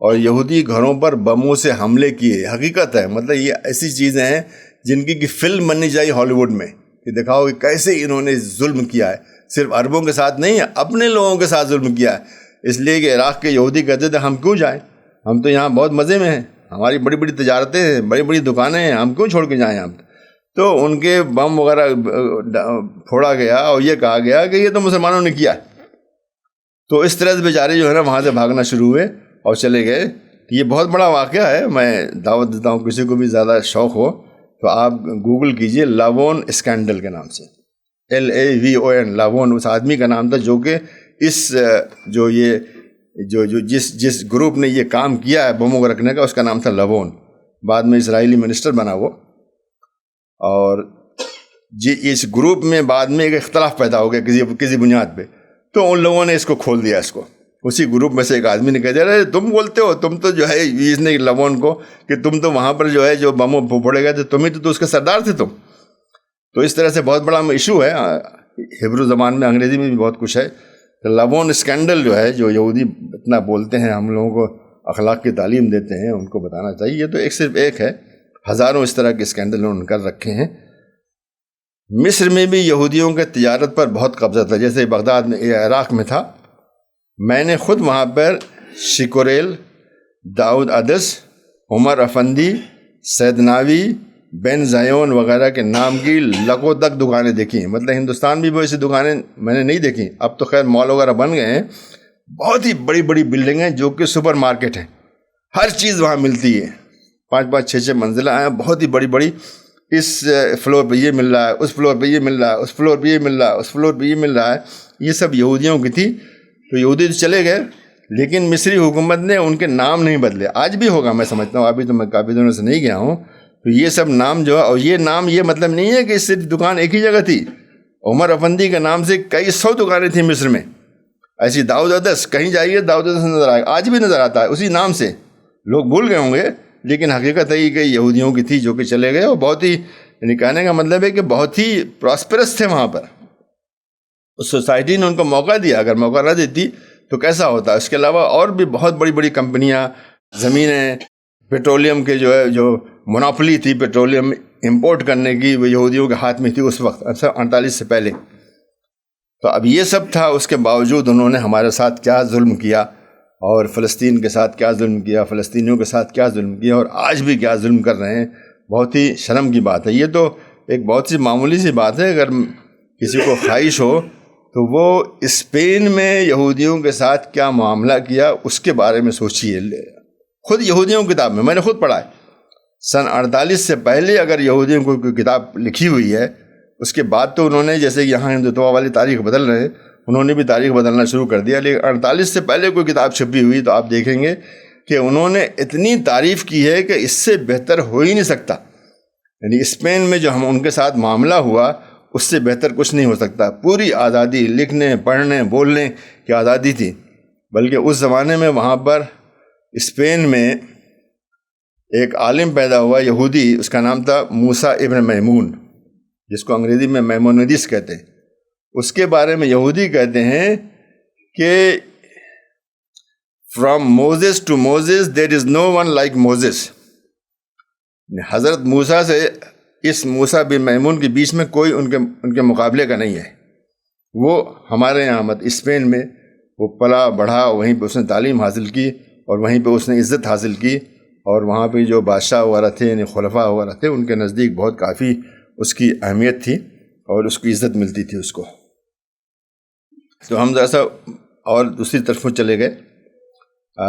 اور یہودی گھروں پر بموں سے حملے کیے. حقیقت ہے، مطلب یہ ایسی چیزیں ہیں جن کی فلم بننی چاہیے ہالی ووڈ میں، کہ دکھاؤ کہ کیسے انہوں نے ظلم کیا ہے. صرف عربوں کے ساتھ نہیں، اپنے لوگوں کے ساتھ ظلم کیا ہے. اس لیے کہ عراق کے یہودی کہتے تھے ہم کیوں جائیں، ہم تو یہاں بہت مزے میں ہیں، ہماری بڑی بڑی تجارتیں ہیں، بڑی بڑی دکانیں ہیں، ہم کیوں چھوڑ کے جائیں ہم. تو ان کے بم وغیرہ پھوڑا گیا اور یہ کہا گیا کہ یہ تو مسلمانوں نے کیا. تو اس طرح سے بیچارے جو ہے نا وہاں سے بھاگنا شروع ہوئے اور چلے گئے. یہ بہت بڑا واقعہ ہے. میں دعوت دیتا ہوں کسی کو بھی زیادہ شوق ہو تو آپ گوگل کیجئے لاون اسکینڈل کے نام سے، LAVON. لاون اس آدمی کا نام تھا جو کہ اس جس گروپ نے یہ کام کیا ہے بموں کو رکھنے کا، اس کا نام تھا لاون. بعد میں اسرائیلی منسٹر بنا وہ. اور اس گروپ میں بعد میں ایک اختلاف پیدا ہو گیا کسی بنیاد پہ، تو ان لوگوں نے اس کو کھول دیا. اس کو اسی گروپ میں سے ایک آدمی نے کہا ارے تم بولتے ہو، تم تو جو ہے اس نے لاون کو کہ تم تو وہاں پر جو ہے جو بموں پھوڑے گئے تھے تم ہی تو اس کے سردار تھے تم. تو اس طرح سے بہت بڑا ایشو ہے. ہبرو زبان میں، انگریزی میں بھی بہت کچھ ہے. لاون اسکینڈل جو ہے، جو یہودی اتنا بولتے ہیں، ہم لوگوں کو اخلاق کی تعلیم دیتے ہیں، ان کو بتانا چاہیے. یہ تو صرف ایک ہے، ہزاروں اس طرح کے اسکینڈل انہوں نے کر رکھے ہیں. مصر میں بھی یہودیوں کے تجارت پر بہت قبضہ تھا، جیسے بغداد میں، عراق میں تھا. میں نے خود وہاں پر شکوریل، داؤد عدس، عمر افندی، سیدناوی، بن زیون وغیرہ کے نام کی لکھوں تک دکانیں دیکھی ہیں. مطلب ہندوستان بھی وہ ایسی دکانیں میں نے نہیں دیکھی. اب تو خیر مال وغیرہ بن گئے ہیں. بہت ہی بڑی بڑی بلڈنگیں جو کہ سپر مارکیٹ ہیں، ہر چیز وہاں ملتی ہے. 5-5 6-6 منزلیں ہیں، بہت ہی بڑی بڑی. اس فلور پہ یہ مل رہا ہے، اس فلور پہ یہ مل رہا ہے، اس فلور پہ یہ مل رہا ہے، اس فلور پہ یہ مل رہا ہے. یہ سب یہودیوں کی تھی. تو یہودی تو چلے گئے، لیکن مصری حکومت نے ان کے نام نہیں بدلے. آج بھی ہوگا میں سمجھتا ہوں، ابھی تو میں کافی دنوں سے نہیں گیا ہوں. تو یہ سب نام جو ہے، اور یہ نام یہ مطلب نہیں ہے کہ صرف دکان ایک ہی جگہ تھی. عمر افندی کے نام سے کئی 100 دکانیں تھیں مصر میں. ایسی داؤد عدس، کہیں جائیے داؤد عدس نظر آئے، آج بھی نظر آتا ہے اسی نام سے. لوگ بھول گئے ہوں گے، لیکن حقیقت ہے کہ یہودیوں کی تھی جو کہ چلے گئے. اور بہت ہی، یعنی کہنے کا مطلب ہے کہ بہت ہی پراسپرس تھے وہاں پر. اس سوسائٹی نے ان کو موقع دیا. اگر موقع نہ دیتی تو کیسا ہوتا. اس کے علاوہ اور بھی بہت بڑی بڑی کمپنیاں، زمینیں، پیٹرولیم کے جو مناپلی تھی پیٹرولیم امپورٹ کرنے کی، وہ یہودیوں کے ہاتھ میں تھی اس وقت 48 سے پہلے. تو اب یہ سب تھا، اس کے باوجود انہوں نے ہمارے ساتھ کیا ظلم کیا، اور فلسطین کے ساتھ کیا ظلم کیا، فلسطینیوں کے ساتھ کیا ظلم کیا، اور آج بھی کیا ظلم کر رہے ہیں. بہت ہی شرم کی بات ہے. یہ تو ایک بہت سی معمولی سی بات ہے. اگر کسی کو خواہش ہو تو وہ اسپین میں یہودیوں کے ساتھ کیا معاملہ کیا اس کے بارے میں سوچیے. خود یہودیوں کی کتاب میں نے خود پڑھا ہے. سن 48 سے پہلے اگر یہودیوں کو کوئی کتاب لکھی ہوئی ہے، اس کے بعد تو انہوں نے، جیسے یہاں ہندوتوا والی تاریخ بدل رہے ہیں، انہوں نے بھی تاریخ بدلنا شروع کر دیا. لیکن 48 سے پہلے کوئی کتاب چھپی ہوئی تو آپ دیکھیں گے کہ انہوں نے اتنی تعریف کی ہے کہ اس سے بہتر ہو ہی نہیں سکتا. یعنی اسپین میں جو ان کے ساتھ معاملہ ہوا، اس سے بہتر کچھ نہیں ہو سکتا. پوری آزادی، لکھنے، پڑھنے، بولنے کی آزادی تھی. بلکہ اس زمانے میں وہاں پر اسپین میں ایک عالم پیدا ہوا یہودی، اس کا نام تھا موسیٰ ابن میمون، جس کو انگریزی میں میمونیدس کہتے ہیں. اس کے بارے میں یہودی کہتے ہیں کہ from Moses to Moses there is no one like Moses. حضرت موسیٰ سے اس موسیٰ بن میمون کے بیچ میں کوئی ان کے مقابلے کا نہیں ہے. وہ ہمارے یہاں اسپین میں وہ پلا بڑھا، وہیں پہ اس نے تعلیم حاصل کی اور وہیں پہ اس نے عزت حاصل کی، اور وہاں پہ جو بادشاہ وغیرہ تھے یعنی خلفاء وغیرہ تھے ان کے نزدیک بہت کافی اس کی اہمیت تھی اور اس کی عزت ملتی تھی اس کو۔ تو ہم ذرا سا اور دوسری طرف چلے گئے،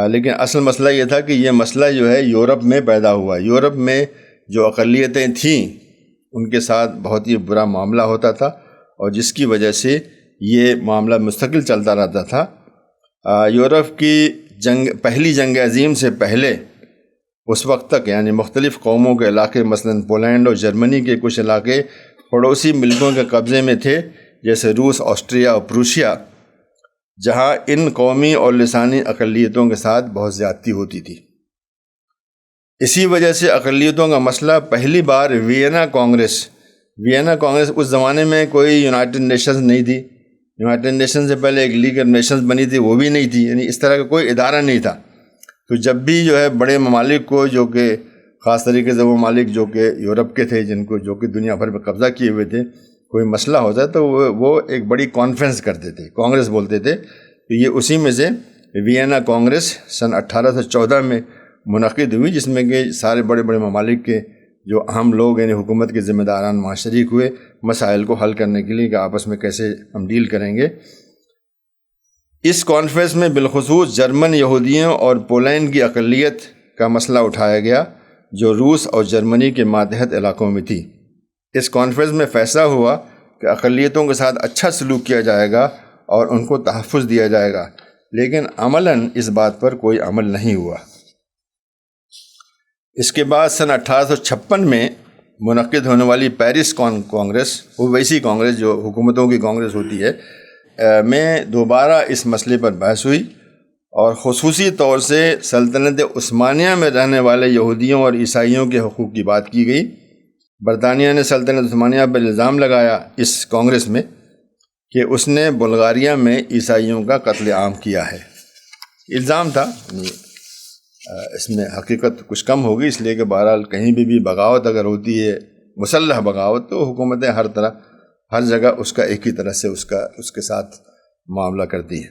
لیکن اصل مسئلہ یہ تھا کہ یہ مسئلہ جو ہے یورپ میں پیدا ہوا۔ یورپ میں جو اقلیتیں تھیں ان کے ساتھ بہت ہی برا معاملہ ہوتا تھا، اور جس کی وجہ سے یہ معاملہ مستقل چلتا رہتا تھا۔ یورپ کی پہلی جنگ عظیم سے پہلے اس وقت تک یعنی مختلف قوموں کے علاقے، مثلاً پولینڈ اور جرمنی کے کچھ علاقے پڑوسی ملکوں کے قبضے میں تھے، جیسے روس، آسٹریا اور پروشیا، جہاں ان قومی اور لسانی اقلیتوں کے ساتھ بہت زیادتی ہوتی تھی۔ اسی وجہ سے اقلیتوں کا مسئلہ پہلی بار وینا کانگریس اس زمانے میں کوئی یونائٹڈ نیشنز نہیں تھی، یونائٹڈ نیشنز سے پہلے ایک لیگ آف نیشنز بنی تھی، وہ بھی نہیں تھی، یعنی اس طرح کا کوئی ادارہ نہیں تھا۔ تو جب بھی جو ہے بڑے ممالک کو، جو کہ خاص طریقے سے وہ ممالک جو کہ یورپ کے تھے، جو کہ دنیا بھر میں قبضہ کیے ہوئے تھے، کوئی مسئلہ ہوتا ہے تو وہ ایک بڑی کانفرنس کرتے تھے، کانگریس بولتے تھے۔ تو یہ اسی میں سے وینا کانگریس سن 1814 میں منعقد ہوئی، جس میں کہ سارے بڑے بڑے ممالک کے جو اہم لوگ یعنی حکومت کے ذمہ داران وہاں شریک ہوئے مسائل کو حل کرنے کے لیے کہ آپس میں کیسے ہم ڈیل کریں گے۔ اس کانفرنس میں بالخصوص جرمن یہودیوں اور پولینڈ کی اقلیت کا مسئلہ اٹھایا گیا، جو روس اور جرمنی کے ماتحت علاقوں میں تھی۔ اس کانفرنس میں فیصلہ ہوا کہ اقلیتوں کے ساتھ اچھا سلوک کیا جائے گا اور ان کو تحفظ دیا جائے گا، لیکن عملاً اس بات پر کوئی عمل نہیں ہوا۔ اس کے بعد سن 1856 میں منعقد ہونے والی پیرس کانگریس، وہ ویسی کانگریس جو حکومتوں کی کانگریس ہوتی ہے، میں دوبارہ اس مسئلے پر بحث ہوئی، اور خصوصی طور سے سلطنت عثمانیہ میں رہنے والے یہودیوں اور عیسائیوں کے حقوق کی بات کی گئی۔ برطانیہ نے سلطنت عثمانیہ پر الزام لگایا اس کانگریس میں کہ اس نے بلغاریہ میں عیسائیوں کا قتل عام کیا ہے۔ الزام تھا، اس میں حقیقت کچھ کم ہوگی، اس لیے کہ بہرحال کہیں بھی بغاوت اگر ہوتی ہے، مسلح بغاوت، تو حکومتیں ہر جگہ اس کا ایک ہی طرح سے اس کے ساتھ معاملہ کرتی ہے۔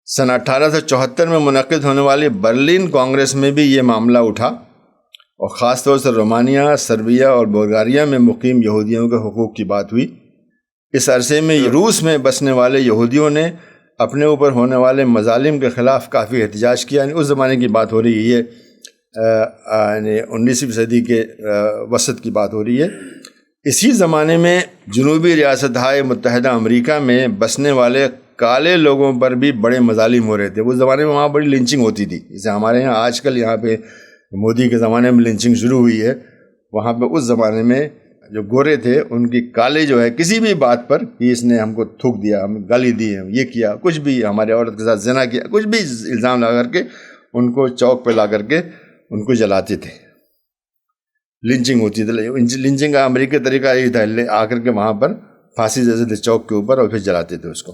سن 1874 میں منعقد ہونے والی برلن کانگریس میں بھی یہ معاملہ اٹھا، اور خاص طور سے رومانیہ، سربیا اور بلغاریہ میں مقیم یہودیوں کے حقوق کی بات ہوئی۔ اس عرصے میں روس میں بسنے والے یہودیوں نے اپنے اوپر ہونے والے مظالم کے خلاف کافی احتجاج کیا، یعنی اس زمانے کی بات ہو رہی ہے، یعنی 19ویں صدی کے وسط کی بات ہو رہی ہے۔ اسی زمانے میں جنوبی ریاستہائے متحدہ امریکہ میں بسنے والے کالے لوگوں پر بھی بڑے مظالم ہو رہے تھے۔ اس زمانے میں وہاں بڑی لنچنگ ہوتی تھی، جیسے ہمارے یہاں آج کل یہاں پہ مودی کے زمانے میں لنچنگ شروع ہوئی ہے، وہاں پہ اس زمانے میں جو گورے تھے ان کی کالے جو ہے کسی بھی بات پر کہ اس نے ہم کو تھوک دیا، ہم گالی دی، یہ کیا، کچھ بھی، ہمارے عورت کے ساتھ زنا کیا، کچھ بھی الزام لگا کر کے ان کو چوک پہ لا کر کے ان کو جلاتے تھے، لنچنگ ہوتی تھی۔ لنچنگ کا امریکی طریقہ یہی تھا، آ کر کے وہاں پر پھانسی جیسے تھے چوک کے اوپر، اور پھر جلاتے تھے اس کو۔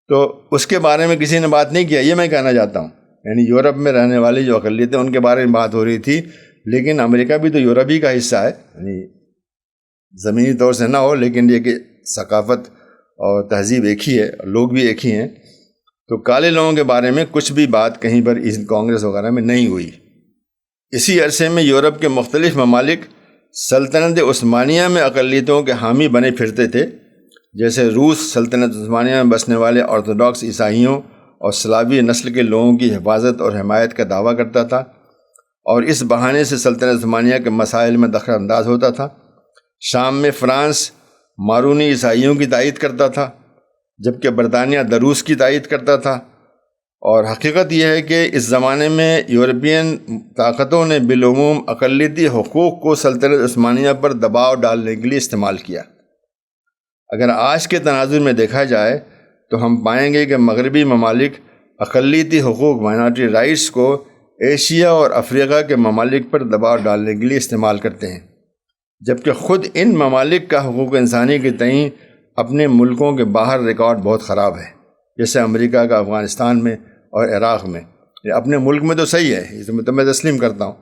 تو اس کے بارے میں کسی نے بات نہیں کیا، یہ میں کہنا چاہتا ہوں، یعنی یورپ میں رہنے والی جو اقلیتیں ان کے بارے میں بات ہو رہی تھی، لیکن امریکہ بھی تو یورپ ہی کا حصہ ہے، یعنی زمینی طور سے نہ ہو لیکن یہ کہ ثقافت اور تہذیب ایک ہی ہے، لوگ بھی ایک ہی ہیں۔ تو کالے لوگوں کے بارے میں کچھ بھی بات کہیں پر اس کانگریس وغیرہ میں نہیں ہوئی۔ اسی عرصے میں یورپ کے مختلف ممالک سلطنت عثمانیہ میں اقلیتوں کے حامی بنے پھرتے تھے، جیسے روس سلطنت عثمانیہ میں بسنے والے آرتھوڈاکس عیسائیوں اور سلاوی نسل کے لوگوں کی حفاظت اور حمایت کا دعویٰ کرتا تھا، اور اس بہانے سے سلطنت عثمانیہ کے مسائل میں دخل انداز ہوتا تھا۔ شام میں فرانس مارونی عیسائیوں کی تائید کرتا تھا، جبکہ برطانیہ دروس کی تائید کرتا تھا۔ اور حقیقت یہ ہے کہ اس زمانے میں یورپین طاقتوں نے بالعموم اقلیتی حقوق کو سلطنت عثمانیہ پر دباؤ ڈالنے کے لیے استعمال کیا۔ اگر آج کے تناظر میں دیکھا جائے تو ہم پائیں گے کہ مغربی ممالک اقلیتی حقوق مائنارٹی رائٹس کو ایشیا اور افریقہ کے ممالک پر دباؤ ڈالنے کے لیے استعمال کرتے ہیں، جبکہ خود ان ممالک کا حقوق انسانی کے تئیں اپنے ملکوں کے باہر ریکارڈ بہت خراب ہے، جیسے امریکہ کا افغانستان میں اور عراق میں۔ اپنے ملک میں تو صحیح ہے، اس میں تو میں تسلیم کرتا ہوں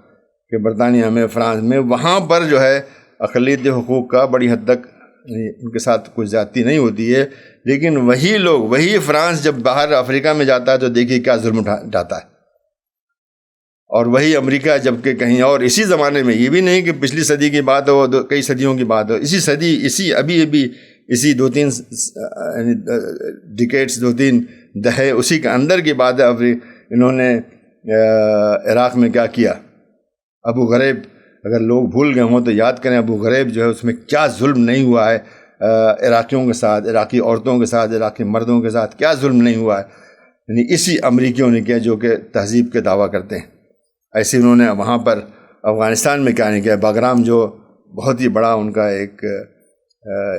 کہ برطانیہ میں، فرانس میں، وہاں پر جو ہے اقلیتی حقوق کا بڑی حد تک ان کے ساتھ کوئی زیادتی نہیں ہوتی ہے، لیکن وہی لوگ، وہی فرانس جب باہر افریقہ میں جاتا ہے تو دیکھیے کیا ظلم اٹھاتا ہے، اور وہی امریکہ جب کہ کہیں اور اسی زمانے میں، یہ بھی نہیں کہ پچھلی صدی کی بات ہو، کئی صدیوں کی بات ہو، اسی صدی، ابھی اسی 2-3 ڈیکیڈز، 2-3 دہے اسی کے اندر کی بات ہے۔ اب انہوں نے عراق میں کیا کیا، ابو غریب، اگر لوگ بھول گئے ہوں تو یاد کریں، ابو غریب جو ہے اس میں کیا ظلم نہیں ہوا ہے عراقیوں کے ساتھ، عراقی عورتوں کے ساتھ، عراقی مردوں کے ساتھ کیا ظلم نہیں ہوا ہے، یعنی اسی امریکیوں نے کیا جو کہ تہذیب کے دعویٰ کرتے ہیں۔ ایسے انہوں نے وہاں پر افغانستان میں کیا نہیں کیا، باگرام جو بہت ہی بڑا ان کا ایک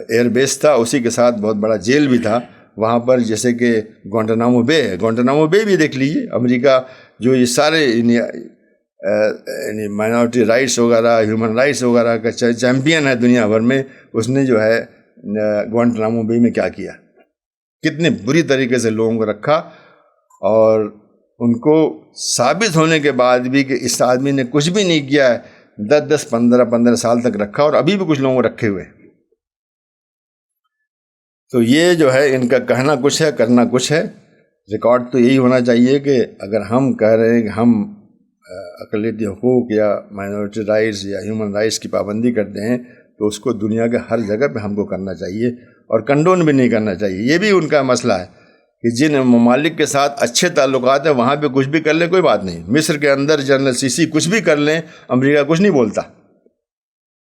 ایئر بیس تھا، اسی کے ساتھ بہت بڑا جیل بھی تھا وہاں پر، جیسے کہ گوانٹانامو بے ہے، گوانٹانامو بے بھی دیکھ لیجیے۔ امریکہ جو یہ سارے یعنی مائنورٹی رائٹس وغیرہ، ہیومن رائٹس وغیرہ کا چیمپئن ہے دنیا بھر میں، اس نے جو ہے گوانٹانامو بے میں کیا کیا، کتنے بری طریقے سے لوگوں کو رکھا، اور ان کو ثابت ہونے کے بعد بھی کہ اس آدمی نے کچھ بھی نہیں کیا ہے، 10 15 سال تک رکھا، اور ابھی بھی کچھ لوگوں کو رکھے ہوئے۔ تو یہ جو ہے ان کا کہنا کچھ ہے، کرنا کچھ ہے۔ ریکارڈ تو یہی ہونا چاہیے کہ اگر ہم کہہ رہے ہیں کہ ہم اقلیتی حقوق یا مائنورٹی رائٹس یا ہیومن رائٹس کی پابندی کرتے ہیں، تو اس کو دنیا کے ہر جگہ پہ ہم کو کرنا چاہیے، اور کنڈون بھی نہیں کرنا چاہیے۔ یہ بھی ان کا مسئلہ ہے کہ جن ممالک کے ساتھ اچھے تعلقات ہیں وہاں پہ کچھ بھی کر لیں کوئی بات نہیں۔ مصر کے اندر جنرل سیسی کچھ بھی کر لیں، امریکہ کچھ نہیں بولتا،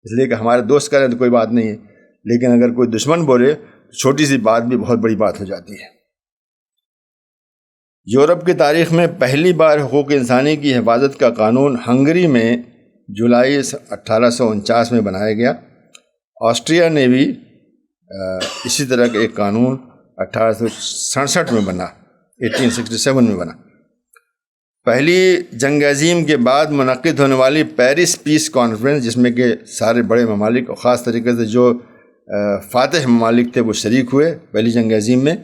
اس لیے کہ ہمارے دوست کریں تو کوئی بات نہیں ہے، لیکن اگر کوئی دشمن بولے چھوٹی سی بات بھی بہت بڑی بات ہو جاتی ہے۔ یورپ کی تاریخ میں پہلی بار حقوق انسانی کی حفاظت کا قانون ہنگری میں جولائی 1849 میں بنایا گیا۔ آسٹریا نے بھی اسی طرح کا ایک قانون 1867 میں بنا، 1867 میں بنا۔ پہلی جنگ عظیم کے بعد منعقد ہونے والی پیرس پیس کانفرنس، جس میں کہ سارے بڑے ممالک اور خاص طریقے سے جو فاتح ممالک تھے وہ شریک ہوئے پہلی جنگ عظیم میں،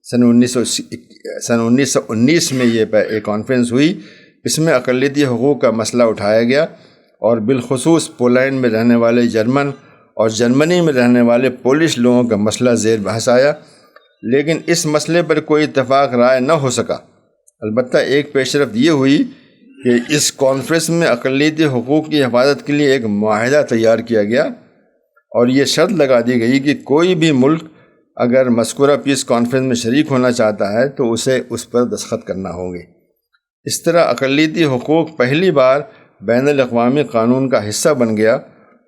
سن 1919 میں یہ ایک کانفرنس ہوئی۔ اس میں اقلیتی حقوق کا مسئلہ اٹھایا گیا، اور بالخصوص پولینڈ میں رہنے والے جرمن اور جرمنی میں رہنے والے پولش لوگوں کا مسئلہ زیر بحث آیا، لیکن اس مسئلے پر کوئی اتفاق رائے نہ ہو سکا۔ البتہ ایک پیش رفت یہ ہوئی کہ اس کانفرنس میں اقلیتی حقوق کی حفاظت کے لیے ایک معاہدہ تیار کیا گیا، اور یہ شرط لگا دی گئی کہ کوئی بھی ملک اگر مذکورہ پیس کانفرنس میں شریک ہونا چاہتا ہے تو اسے اس پر دستخط کرنا ہوں گے۔ اس طرح اقلیتی حقوق پہلی بار بین الاقوامی قانون کا حصہ بن گیا،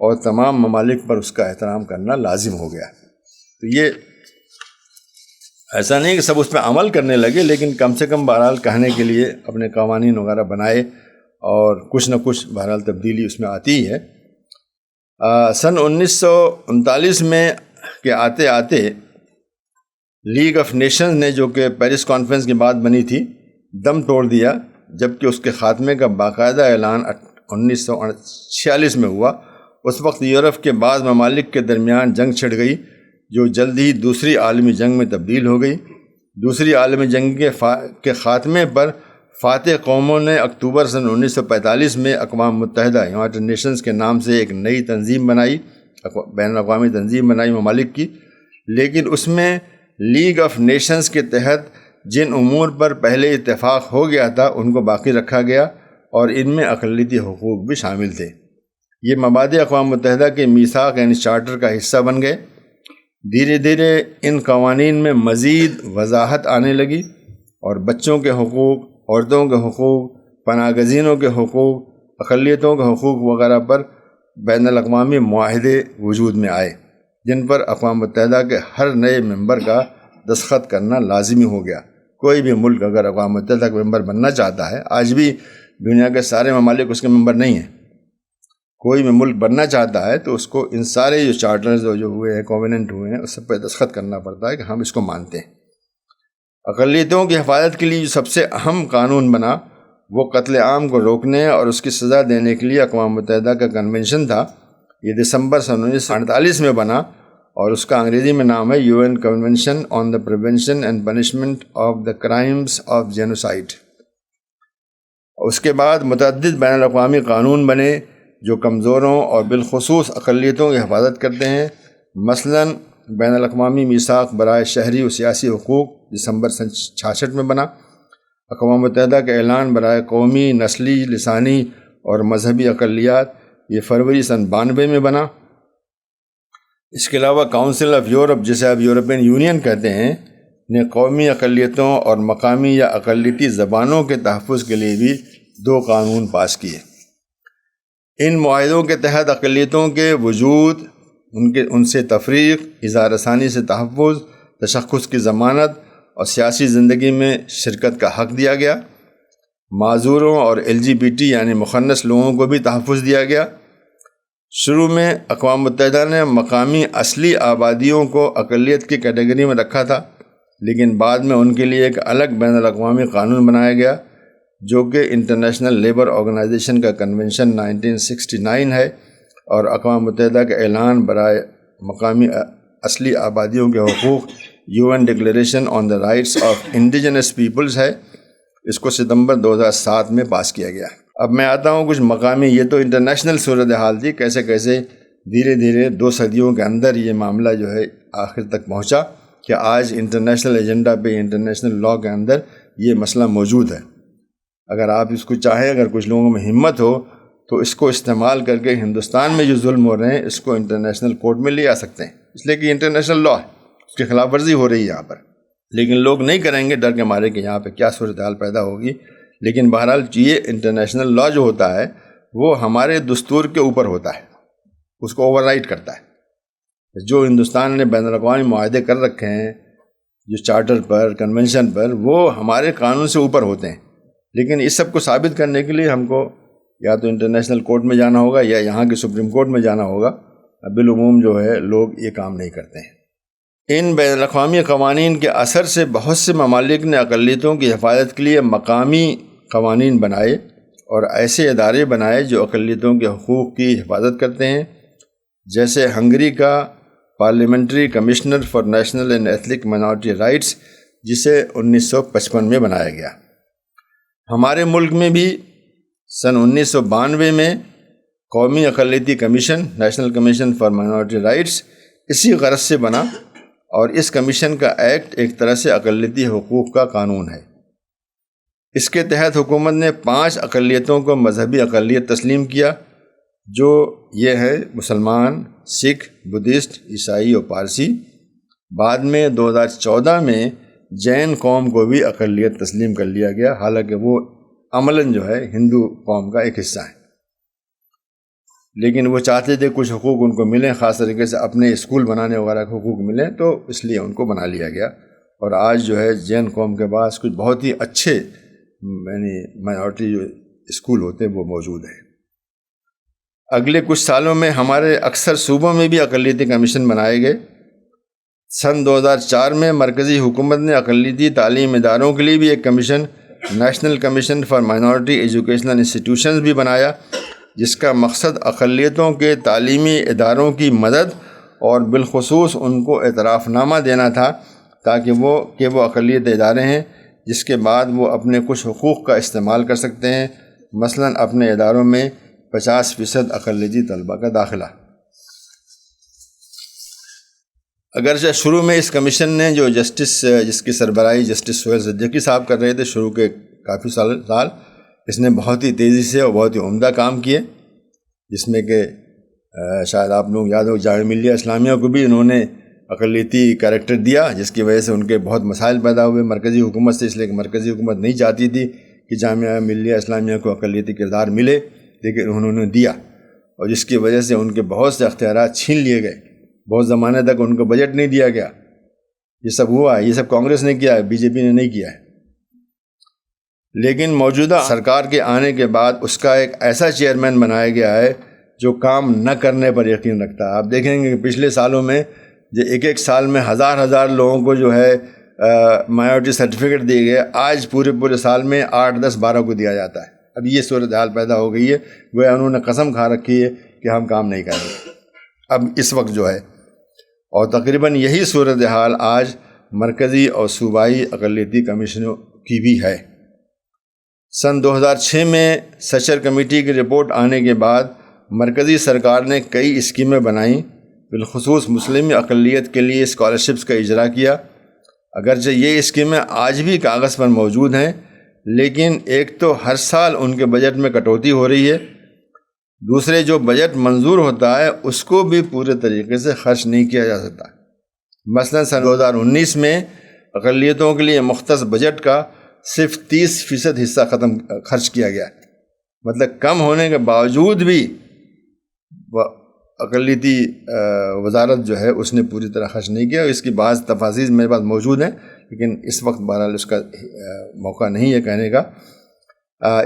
اور تمام ممالک پر اس کا احترام کرنا لازم ہو گیا۔ تو یہ ایسا نہیں کہ سب اس پہ عمل کرنے لگے، لیکن کم سے کم بہرحال کہنے کے لیے اپنے قوانین وغیرہ بنائے، اور کچھ نہ کچھ بہرحال تبدیلی اس میں آتی ہی ہے۔ سن 1939 میں کے آتے آتے لیگ آف نیشنز نے، جو کہ پیرس کانفرنس کے بعد بنی تھی، دم توڑ دیا، جبکہ اس کے خاتمے کا باقاعدہ اعلان 1946 میں ہوا۔ اس وقت یورپ کے بعض ممالک کے درمیان جنگ چھڑ گئی، جو جلد ہی دوسری عالمی جنگ میں تبدیل ہو گئی۔ دوسری عالمی جنگ کے خاتمے پر فاتح قوموں نے اکتوبر سن 1945 میں اقوام متحدہ یونائٹڈ نیشنز کے نام سے ایک نئی تنظیم بنائی، بین الاقوامی تنظیم بنائی ممالک کی، لیکن اس میں لیگ آف نیشنز کے تحت جن امور پر پہلے اتفاق ہو گیا تھا ان کو باقی رکھا گیا، اور ان میں اقلیتی حقوق بھی شامل تھے۔ یہ مبادئ اقوام متحدہ کے میثاق یعنی چارٹر کا حصہ بن گئے۔ دھیرے دھیرے ان قوانین میں مزید وضاحت آنے لگی، اور بچوں کے حقوق، عورتوں کے حقوق، پناہ گزینوں کے حقوق، اقلیتوں کے حقوق وغیرہ پر بین الاقوامی معاہدے وجود میں آئے، جن پر اقوام متحدہ کے ہر نئے ممبر کا دستخط کرنا لازمی ہو گیا۔ کوئی بھی ملک اگر اقوام متحدہ کا ممبر بننا چاہتا ہے، آج بھی دنیا کے سارے ممالک اس کے ممبر نہیں ہیں، کوئی بھی ملک بننا چاہتا ہے تو اس کو ان سارے جو چارٹرز جو ہوئے ہیں، کووننٹ ہوئے ہیں، اس پہ دستخط کرنا پڑتا ہے کہ ہم اس کو مانتے ہیں۔ اقلیتوں کی حفاظت کے لیے جو سب سے اہم قانون بنا وہ قتل عام کو روکنے اور اس کی سزا دینے کے لیے اقوام متحدہ کا کنونشن تھا۔ یہ دسمبر سن 1948 میں بنا، اور اس کا انگریزی میں نام ہے UN convention on the prevention and punishment of the crimes of genocide. اس کے بعد متعدد بین الاقوامی قانون بنے جو کمزوروں اور بالخصوص اقلیتوں کی حفاظت کرتے ہیں، مثلاً بین الاقوامی میثاق برائے شہری و سیاسی حقوق دسمبر سن 66 میں بنا، اقوام متحدہ کا اعلان برائے قومی، نسلی، لسانی اور مذہبی اقلیت یہ فروری سن 92 میں بنا۔ اس کے علاوہ کونسل آف یورپ، جسے اب یورپین یونین کہتے ہیں، نے قومی اقلیتوں اور مقامی یا اقلیتی زبانوں کے تحفظ کے لیے بھی 2 قانون پاس کیے۔ ان معاہدوں کے تحت اقلیتوں کے وجود، ان سے تفریق، اظہار ثانی سے تحفظ، تشخص کی ضمانت اور سیاسی زندگی میں شرکت کا حق دیا گیا۔ معذوروں اور LGBT یعنی مخنث لوگوں کو بھی تحفظ دیا گیا۔ شروع میں اقوام متحدہ نے مقامی اصلی آبادیوں کو اقلیت کی کیٹیگری میں رکھا تھا، لیکن بعد میں ان کے لیے ایک الگ بین الاقوامی قانون بنایا گیا جو کہ انٹرنیشنل لیبر آرگنائزیشن کا کنونشن 1969 ہے، اور اقوام متحدہ کا اعلان برائے مقامی اصلی آبادیوں کے حقوق UN declaration on the rights of indigenous peoples ہے۔ اس کو ستمبر 2007 میں پاس کیا گیا۔ اب میں آتا ہوں کچھ مقامی، یہ تو انٹرنیشنل صورتحال تھی، کیسے کیسے دھیرے دھیرے 2 صدیوں کے اندر یہ معاملہ جو ہے آخر تک پہنچا کہ آج انٹرنیشنل ایجنڈا پہ، انٹرنیشنل لاء کے اندر یہ مسئلہ موجود ہے۔ اگر آپ اس کو چاہیں، اگر کچھ لوگوں میں ہمت ہو تو اس کو استعمال کر کے ہندوستان میں جو ظلم ہو رہے ہیں اس کو انٹرنیشنل کورٹ میں لے آ سکتے ہیں، اس لیے کہ انٹرنیشنل لاء ہے، اس کی خلاف ورزی ہو رہی ہے یہاں پر، لیکن لوگ نہیں کریں گے ڈر کے مارے کہ یہاں پہ کیا صورتحال پیدا ہوگی۔ لیکن بہرحال یہ انٹرنیشنل لاء جو ہوتا ہے وہ ہمارے دستور کے اوپر ہوتا ہے، اس کو اوور رائٹ کرتا ہے۔ جو ہندوستان نے بین الاقوامی معاہدے کر رکھے ہیں، جو چارٹر پر، کنونشن پر، وہ ہمارے قانون سے اوپر ہوتے ہیں، لیکن اس سب کو ثابت کرنے کے لیے ہم کو یا تو انٹرنیشنل کورٹ میں جانا ہوگا یا یہاں کے سپریم کورٹ میں جانا ہوگا۔ بالعموم جو ہے لوگ یہ کام نہیں کرتے ہیں۔ ان بین الاقوامی قوانین کے اثر سے بہت سے ممالک نے اقلیتوں کی حفاظت کے لیے مقامی قوانین بنائے اور ایسے ادارے بنائے جو اقلیتوں کے حقوق کی حفاظت کرتے ہیں، جیسے ہنگری کا parliamentary commissioner for national and ethnic minority rights, جسے 1955 میں بنایا گیا۔ ہمارے ملک میں بھی سن 1992 میں قومی اقلیتی commission, national commission for minority rights, اسی غرض سے بنا، اور اس کمیشن کا ایکٹ ایک طرح سے اقلیتی حقوق کا قانون ہے۔ اس کے تحت حکومت نے 5 اقلیتوں کو مذہبی اقلیت تسلیم کیا، جو یہ ہے مسلمان، سکھ، بدھسٹ، عیسائی اور پارسی۔ بعد میں 2014 میں جین قوم کو بھی اقلیت تسلیم کر لیا گیا، حالانکہ وہ عملاً جو ہے ہندو قوم کا ایک حصہ ہے، لیکن وہ چاہتے تھے کچھ حقوق ان کو ملیں، خاص طریقے سے اپنے اسکول بنانے وغیرہ کے حقوق ملیں، تو اس لیے ان کو بنا لیا گیا۔ اور آج جو ہے جین قوم کے پاس کچھ بہت ہی اچھے یعنی مائنارٹی جو اسکول ہوتے ہیں وہ موجود ہیں۔ اگلے کچھ سالوں میں ہمارے اکثر صوبوں میں بھی اقلیتی کمیشن بنائے گئے۔ سن 2004 میں مرکزی حکومت نے اقلیتی تعلیم اداروں کے لیے بھی ایک commission, national commission for minority educational institutions بھی بنایا، جس کا مقصد اقلیتوں کے تعلیمی اداروں کی مدد اور بالخصوص ان کو اعتراف نامہ دینا تھا، تاکہ وہ اقلیت ادارے ہیں جس کے بعد وہ اپنے کچھ حقوق کا استعمال کر سکتے ہیں، مثلاً اپنے اداروں میں 50% اقلیتی طلبہ کا داخلہ۔ اگرچہ شروع میں اس کمیشن نے جو جس کی سربراہی جسٹس سہیل صدیقی صاحب کر رہے تھے شروع کے کافی سال اس نے بہت ہی تیزی سے اور بہت ہی عمدہ کام کیے، جس میں کہ شاید آپ لوگ یاد ہو جامعہ ملیہ اسلامیہ کو بھی انہوں نے اقلیتی کریکٹر دیا، جس کی وجہ سے ان کے بہت مسائل پیدا ہوئے مرکزی حکومت سے، اس لیے کہ مرکزی حکومت نہیں چاہتی تھی کہ جامعہ ملیہ اسلامیہ کو اقلیتی کردار ملے، لیکن انہوں نے دیا، اور جس کی وجہ سے ان کے بہت سے اختیارات چھین لیے گئے۔ بہت زمانے تک ان کو بجٹ نہیں دیا گیا۔ یہ سب ہوا ہے، یہ سب کانگریس نے کیا ہے، BJP نے نہیں کیا ہے۔ لیکن موجودہ سرکار کے آنے کے بعد اس کا ایک ایسا چیئرمین بنایا گیا ہے جو کام نہ کرنے پر یقین رکھتا ہے۔ آپ دیکھیں گے کہ پچھلے سالوں میں جو ایک سال میں ہزار لوگوں کو جو ہے مائنورٹی سرٹیفکیٹ دیے گئے، آج پورے سال میں 8, 10, 12 کو دیا جاتا ہے۔ اب یہ صورتحال پیدا ہو گئی ہے، وہ انہوں نے قسم کھا رکھی ہے کہ ہم کام نہیں کریں گے اب اس وقت جو ہے، اور تقریباً یہی صورتحال آج مرکزی اور صوبائی اقلیتی کمیشنوں کی بھی ہے۔ سن 2006 میں سچر کمیٹی کی رپورٹ آنے کے بعد مرکزی سرکار نے کئی اسکیمیں بنائیں بالخصوص مسلم اقلیت کے لیے اسکالرشپس کا اجرا کیا۔ اگرچہ یہ اسکیمیں آج بھی کاغذ پر موجود ہیں، لیکن ایک تو ہر سال ان کے بجٹ میں کٹوتی ہو رہی ہے، دوسرے جو بجٹ منظور ہوتا ہے اس کو بھی پورے طریقے سے خرچ نہیں کیا جا سکتا۔ مثلا سن 2019 میں اقلیتوں کے لیے مختص بجٹ کا صرف 30% حصہ خرچ کیا گیا، مطلب کم ہونے کے باوجود بھی اقلیتی وزارت جو ہے اس نے پوری طرح خرچ نہیں کیا۔ اس کی بعض تفاصیل میرے پاس موجود ہیں، لیکن اس وقت بہرحال اس کا موقع نہیں ہے کہنے کا۔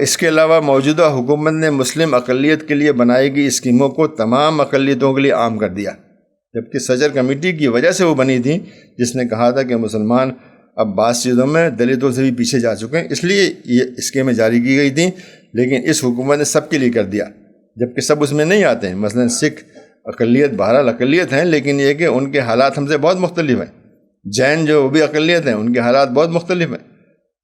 اس کے علاوہ موجودہ حکومت نے مسلم اقلیت کے لیے بنائی گئی اسکیموں کو تمام اقلیتوں کے لیے عام کر دیا، جبکہ صدر کمیٹی کی وجہ سے وہ بنی تھی، جس نے کہا تھا کہ مسلمان اب بعض چیزوں میں دلتوں سے بھی پیچھے جا چکے ہیں، اس لیے یہ اسکیمیں جاری کی گئی تھیں، لیکن اس حکومت نے سب کے لیے کر دیا، جبکہ سب اس میں نہیں آتے ہیں۔ مثلا سکھ اقلیت بہرحال اقلیت ہیں، لیکن یہ کہ ان کے حالات ہم سے بہت مختلف ہیں۔ جین جو وہ بھی اقلیت ہیں، ان کے حالات بہت مختلف ہیں۔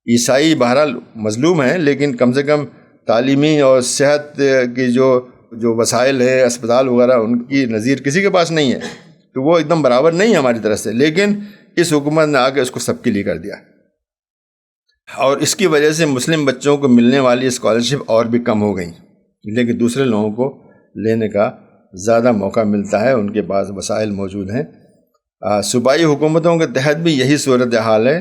عیسائی بہرحال مظلوم ہیں، لیکن کم سے کم تعلیمی اور صحت کی جو وسائل ہیں، اسپتال وغیرہ، ان کی نظیر کسی کے پاس نہیں ہے، تو وہ ایک دم برابر نہیں ہے ہماری طرف سے، لیکن اس حکومت نے آ کے اس کو سب کے لیے کر دیا، اور اس کی وجہ سے مسلم بچوں کو ملنے والی اسکالرشپ اور بھی کم ہو گئیں، لیکن دوسرے لوگوں کو لینے کا زیادہ موقع ملتا ہے، ان کے پاس وسائل موجود ہیں۔ صوبائی حکومتوں کے تحت بھی یہی صورتحال ہے۔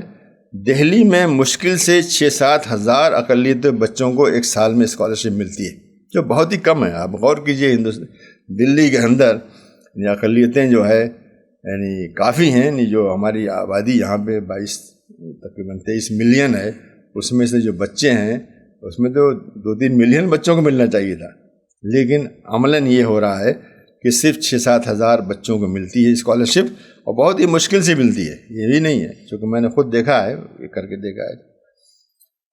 دہلی میں مشکل سے 6-7 ہزار اقلیتی بچوں کو ایک سال میں اسکالرشپ ملتی ہے، جو بہت ہی کم ہے۔ آپ غور کیجئے، دلی کے اندر اقلیتیں جو ہے یعنی کافی ہیں، یعنی جو ہماری آبادی یہاں پہ تقریباً 23 ملین ہے، اس میں سے جو بچے ہیں اس میں تو 2-3 ملین بچوں کو ملنا چاہیے تھا، لیکن عملاً یہ ہو رہا ہے کہ صرف 6-7 ہزار بچوں کو ملتی ہے اسکالرشپ، اور بہت ہی مشکل سے ملتی ہے، یہ بھی نہیں ہے، چونکہ میں نے خود دیکھا ہے، یہ کر کے دیکھا ہے۔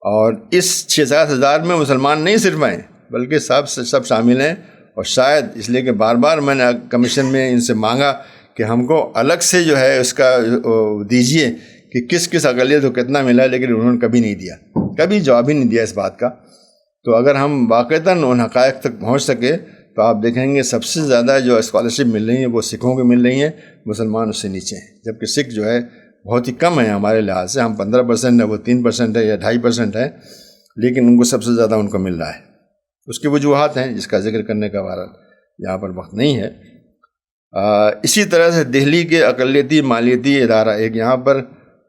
اور اس 6-7 ہزار میں مسلمان نہیں صرف ہیں، بلکہ سب شامل ہیں، اور شاید اس لیے کہ بار بار میں نے کمیشن میں ان سے مانگا کہ ہم کو الگ سے جو ہے اس کا دیجئے کہ کس کس اقلیت کو کتنا ملا ہے، لیکن انہوں نے کبھی نہیں دیا، کبھی جواب ہی نہیں دیا اس بات کا۔ تو اگر ہم واقعتاً ان حقائق تک پہنچ سکے تو آپ دیکھیں گے سب سے زیادہ جو اسکالرشپ مل رہی ہیں وہ سکھوں کو مل رہی ہیں، مسلمان اس سے نیچے ہیں، جبکہ سکھ جو ہے بہت ہی کم ہیں ہمارے لحاظ سے، ہم 15% ہے، وہ 3% ہے یا 2.5% ہے، لیکن ان کو سب سے زیادہ ان کو مل رہا ہے۔ اس کی وجوہات ہیں جس کا ذکر کرنے کا یہاں پر وقت نہیں ہے۔ اسی طرح سے دہلی کے اقلیتی مالیاتی ادارہ، ایک یہاں پر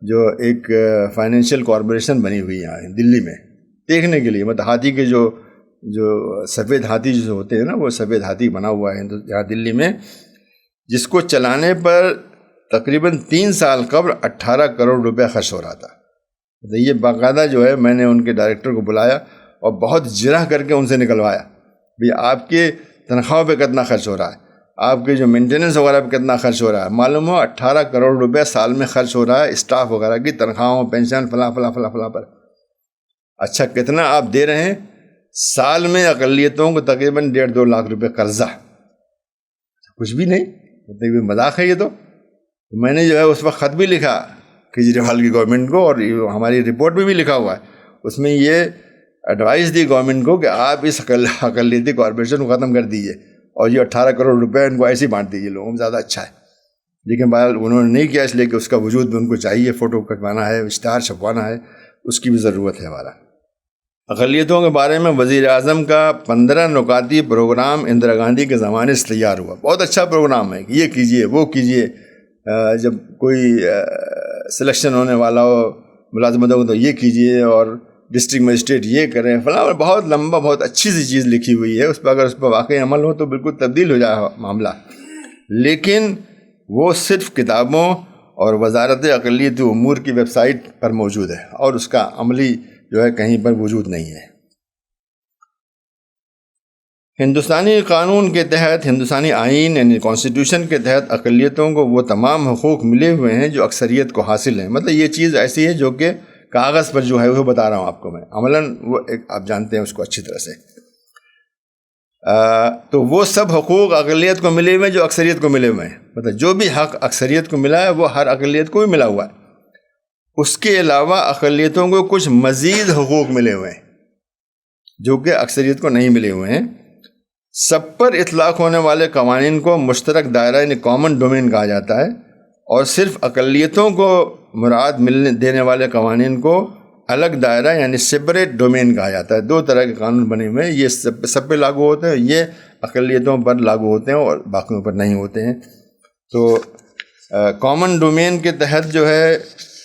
جو ایک فائنینشیل کارپوریشن بنی ہوئی ہے دلی میں، دیکھنے کے لیے، مطلب ہاتھی کے جو سفید ہاتھی جو ہوتے ہیں نا، وہ سفید ہاتھی بنا ہوا ہے یہاں دلی میں، جس کو چلانے پر تقریباً 3 سال قبل 18 کروڑ روپے خرچ ہو رہا تھا۔ یہ باقاعدہ جو ہے میں نے ان کے ڈائریکٹر کو بلایا اور بہت جرح کر کے ان سے نکلوایا، بھئی آپ کے تنخواہوں پہ کتنا خرچ ہو رہا ہے، آپ کے جو مینٹیننس وغیرہ پہ کتنا خرچ ہو رہا ہے۔ معلوم ہو 18 کروڑ روپے سال میں خرچ ہو رہا ہے اسٹاف وغیرہ کی تنخواہوں، پینشن، فلاں فلاں فلاں فلاں پر۔ اچھا کتنا آپ دے رہے ہیں؟ سال میں اقلیتوں کو تقریباً 1.5-2 لاکھ روپے قرضہ، کچھ بھی نہیں، مطلب مذاق ہے یہ تو۔ میں نے جو ہے اس وقت خط بھی لکھا کیجریوال کی گورنمنٹ کو، اور ہماری رپورٹ میں بھی لکھا ہوا ہے، اس میں یہ ایڈوائز دی گورنمنٹ کو کہ آپ اس اقلیتی کارپوریشن کو ختم کر دیجیے، اور یہ 18 کروڑ روپے ان کو ایسے ہی بانٹ دیجیے لوگوں میں، زیادہ اچھا ہے۔ لیکن بہرحال انہوں نے نہیں کیا، اس لیے کہ اس کا وجود بھی ان کو چاہیے، فوٹو کٹوانا ہے، اشتہار چھپوانا ہے، اس کی بھی ضرورت ہے ہمارا۔ اقلیتوں کے بارے میں وزیر اعظم کا 15 نکاتی پروگرام اندرا گاندھی کے زمانے سے تیار ہوا، بہت اچھا پروگرام ہے، یہ کیجئے وہ کیجئے، جب کوئی سلیکشن ہونے والا ہو ملازمتوں کو تو یہ کیجئے، اور ڈسٹرکٹ مجسٹریٹ یہ کریں فلاں، بہت لمبا، بہت اچھی سی چیز لکھی ہوئی ہے، اس پہ اگر اس پہ واقعی عمل ہو تو بالکل تبدیل ہو جائے معاملہ، لیکن وہ صرف کتابوں اور وزارت اقلیتی امور کی ویب سائٹ پر موجود ہے، اور اس کا عملی جو ہے کہیں پر وجود نہیں ہے۔ ہندوستانی قانون کے تحت، ہندوستانی آئین یعنی کانسٹیٹیوشن کے تحت اقلیتوں کو وہ تمام حقوق ملے ہوئے ہیں جو اکثریت کو حاصل ہیں۔ مطلب یہ چیز ایسی ہے جو کہ کاغذ پر جو ہے وہ بتا رہا ہوں آپ کو میں، عملاً وہ ایک آپ جانتے ہیں اس کو اچھی طرح سے۔ تو وہ سب حقوق اقلیت کو ملے ہوئے ہیں جو اکثریت کو ملے ہوئے ہیں، مطلب جو بھی حق اکثریت کو ملا ہے وہ ہر اقلیت کو بھی ملا ہوا ہے۔ اس کے علاوہ اقلیتوں کو کچھ مزید حقوق ملے ہوئے ہیں جو کہ اکثریت کو نہیں ملے ہوئے ہیں۔ سب پر اطلاق ہونے والے قوانین کو مشترک دائرہ یعنی کامن ڈومین کہا جاتا ہے، اور صرف اقلیتوں کو مراد ملنے دینے والے قوانین کو الگ دائرہ یعنی سپریٹ ڈومین کہا جاتا ہے۔ دو طرح کے قانون بنے ہوئے ہیں، یہ سب پہ لاگو ہوتے ہیں، یہ اقلیتوں پر لاگو ہوتے ہیں اور باقیوں پر نہیں ہوتے ہیں۔ تو کامن ڈومین کے تحت جو ہے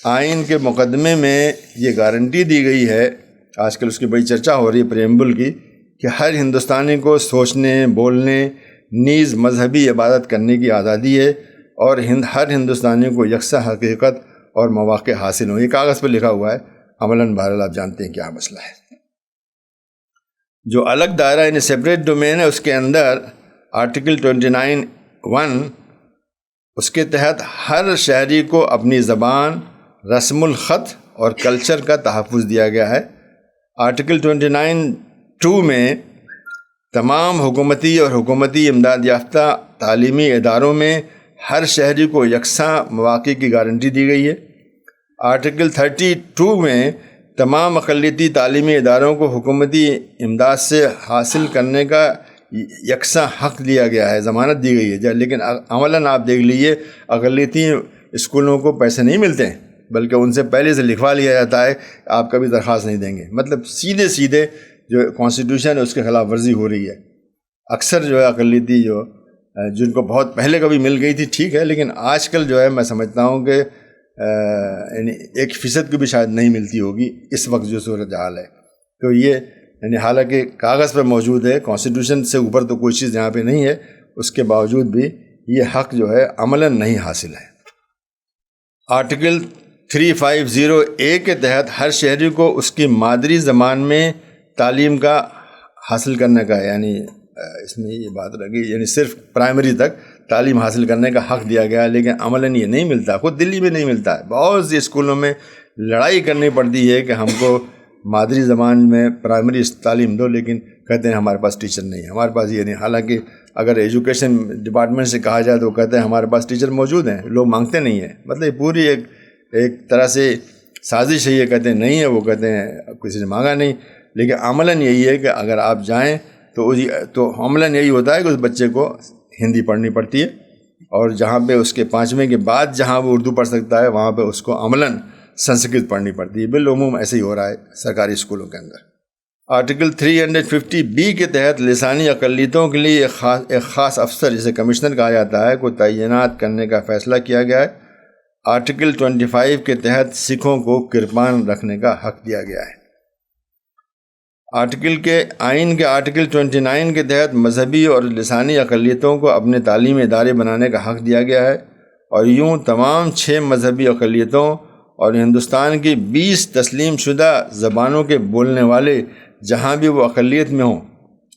آئین کے مقدمے میں یہ گارنٹی دی گئی ہے، آج کل اس کی بڑی چرچا ہو رہی ہے پریمبل کی، کہ ہر ہندوستانی کو سوچنے، بولنے، نیز مذہبی عبادت کرنے کی آزادی ہے، اور ہر ہندوستانی کو یکساں حقیقت اور مواقع حاصل ہوں۔ یہ کاغذ پر لکھا ہوا ہے، عملاً بہرحال آپ جانتے ہیں کیا مسئلہ ہے۔ جو الگ دائرہ یعنی سپریٹ ڈومین ہے، اس کے اندر آرٹیکل 29(1) اس کے تحت ہر شہری کو اپنی زبان، رسم الخط اور کلچر کا تحفظ دیا گیا ہے۔ آرٹیکل 29(2) میں تمام حکومتی اور حکومتی امداد یافتہ تعلیمی اداروں میں ہر شہری کو یکساں مواقع کی گارنٹی دی گئی ہے۔ آرٹیکل 32 میں تمام اقلیتی تعلیمی اداروں کو حکومتی امداد سے حاصل کرنے کا یکساں حق دیا گیا ہے، ضمانت دی گئی ہے، لیکن عملاً آپ دیکھ لیجیے اقلیتی اسکولوں کو پیسے نہیں ملتے ہیں، بلکہ ان سے پہلے سے لکھوا لیا جاتا ہے آپ کبھی درخواست نہیں دیں گے۔ مطلب سیدھے جو کانسٹیٹیوشن ہے اس کے خلاف ورزی ہو رہی ہے۔ اکثر جو ہے اقلیتی جن کو بہت پہلے کبھی مل گئی تھی ٹھیک ہے، لیکن آج کل جو ہے میں سمجھتا ہوں کہ یعنی 1% کی بھی شاید نہیں ملتی ہوگی اس وقت جو صورتحال ہے۔ تو یہ یعنی حالانکہ کاغذ پر موجود ہے، کانسٹیٹیوشن سے اوپر تو کوئی چیز یہاں پہ نہیں ہے، اس کے باوجود بھی یہ حق جو ہے عملاً نہیں حاصل ہے۔ آرٹیکل 350(a) کے تحت ہر شہری کو اس کی مادری زبان میں تعلیم کا حاصل کرنے کا، یعنی اس میں یہ بات رہ گئی، یعنی صرف پرائمری تک تعلیم حاصل کرنے کا حق دیا گیا ہے، لیکن عملاً یہ نہیں ملتا۔ خود دلی میں نہیں ملتا ہے، بہت سی اسکولوں میں لڑائی کرنی پڑتی ہے کہ ہم کو مادری زبان میں پرائمری تعلیم دو، لیکن کہتے ہیں ہمارے پاس ٹیچر نہیں ہے، ہمارے پاس یہ نہیں۔ حالانکہ اگر ایجوکیشن ڈپارٹمنٹ سے کہا جائے تو کہتے ہیں ہمارے پاس ٹیچر موجود ہیں، لوگ مانگتے نہیں ہیں۔ مطلب پوری ایک طرح سے سازش ہے، یہ کہتے ہیں نہیں ہے، وہ کہتے ہیں کسی نے مانگا نہیں، لیکن عملاً یہی ہے کہ اگر آپ جائیں تو عملاً یہی ہوتا ہے کہ اس بچے کو ہندی پڑھنی پڑتی ہے، اور جہاں پہ اس کے 5ویں کے بعد جہاں وہ اردو پڑھ سکتا ہے وہاں پہ اس کو عملاً سنسکرت پڑھنی پڑتی ہے۔ بالعموم ایسے ہی ہو رہا ہے سرکاری اسکولوں کے اندر۔ آرٹیکل 350(b) کے تحت لسانی اقلیتوں کے لیے ایک خاص افسر جسے کمشنر کہا جاتا ہے کو تعینات کرنے کا فیصلہ کیا گیا ہے۔ آرٹیکل 25 کے تحت سکھوں کو کرپان رکھنے کا حق دیا گیا ہے۔ آئین کے آرٹیکل 29 کے تحت مذہبی اور لسانی اقلیتوں کو اپنے تعلیمی ادارے بنانے کا حق دیا گیا ہے، اور یوں تمام 6 مذہبی اقلیتوں اور ہندوستان کی 20 تسلیم شدہ زبانوں کے بولنے والے جہاں بھی وہ اقلیت میں ہوں،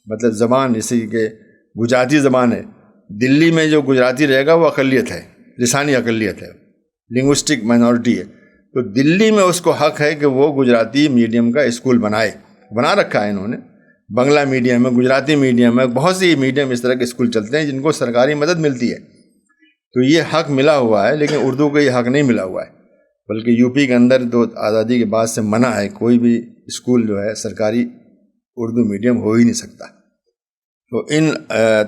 مطلب زبان جیسے کہ گجراتی زبان ہے، دلی میں جو گجراتی رہے گا وہ اقلیت ہے، لسانی اقلیت ہے، لنگوسٹک مائنورٹی ہے، تو دلی میں اس کو حق ہے کہ وہ گجراتی میڈیم کا اسکول بنا رکھا ہے انہوں نے۔ بنگلہ میڈیم ہے، گجراتی میڈیم ہے، بہت سی میڈیم اس طرح کے اسکول چلتے ہیں جن کو سرکاری مدد ملتی ہے، تو یہ حق ملا ہوا ہے، لیکن اردو کو یہ حق نہیں ملا ہوا ہے، بلکہ یو پی کے اندر تو آزادی کے بعد سے منع ہے، کوئی بھی اسکول جو ہے سرکاری اردو میڈیم ہو ہی نہیں سکتا۔ تو ان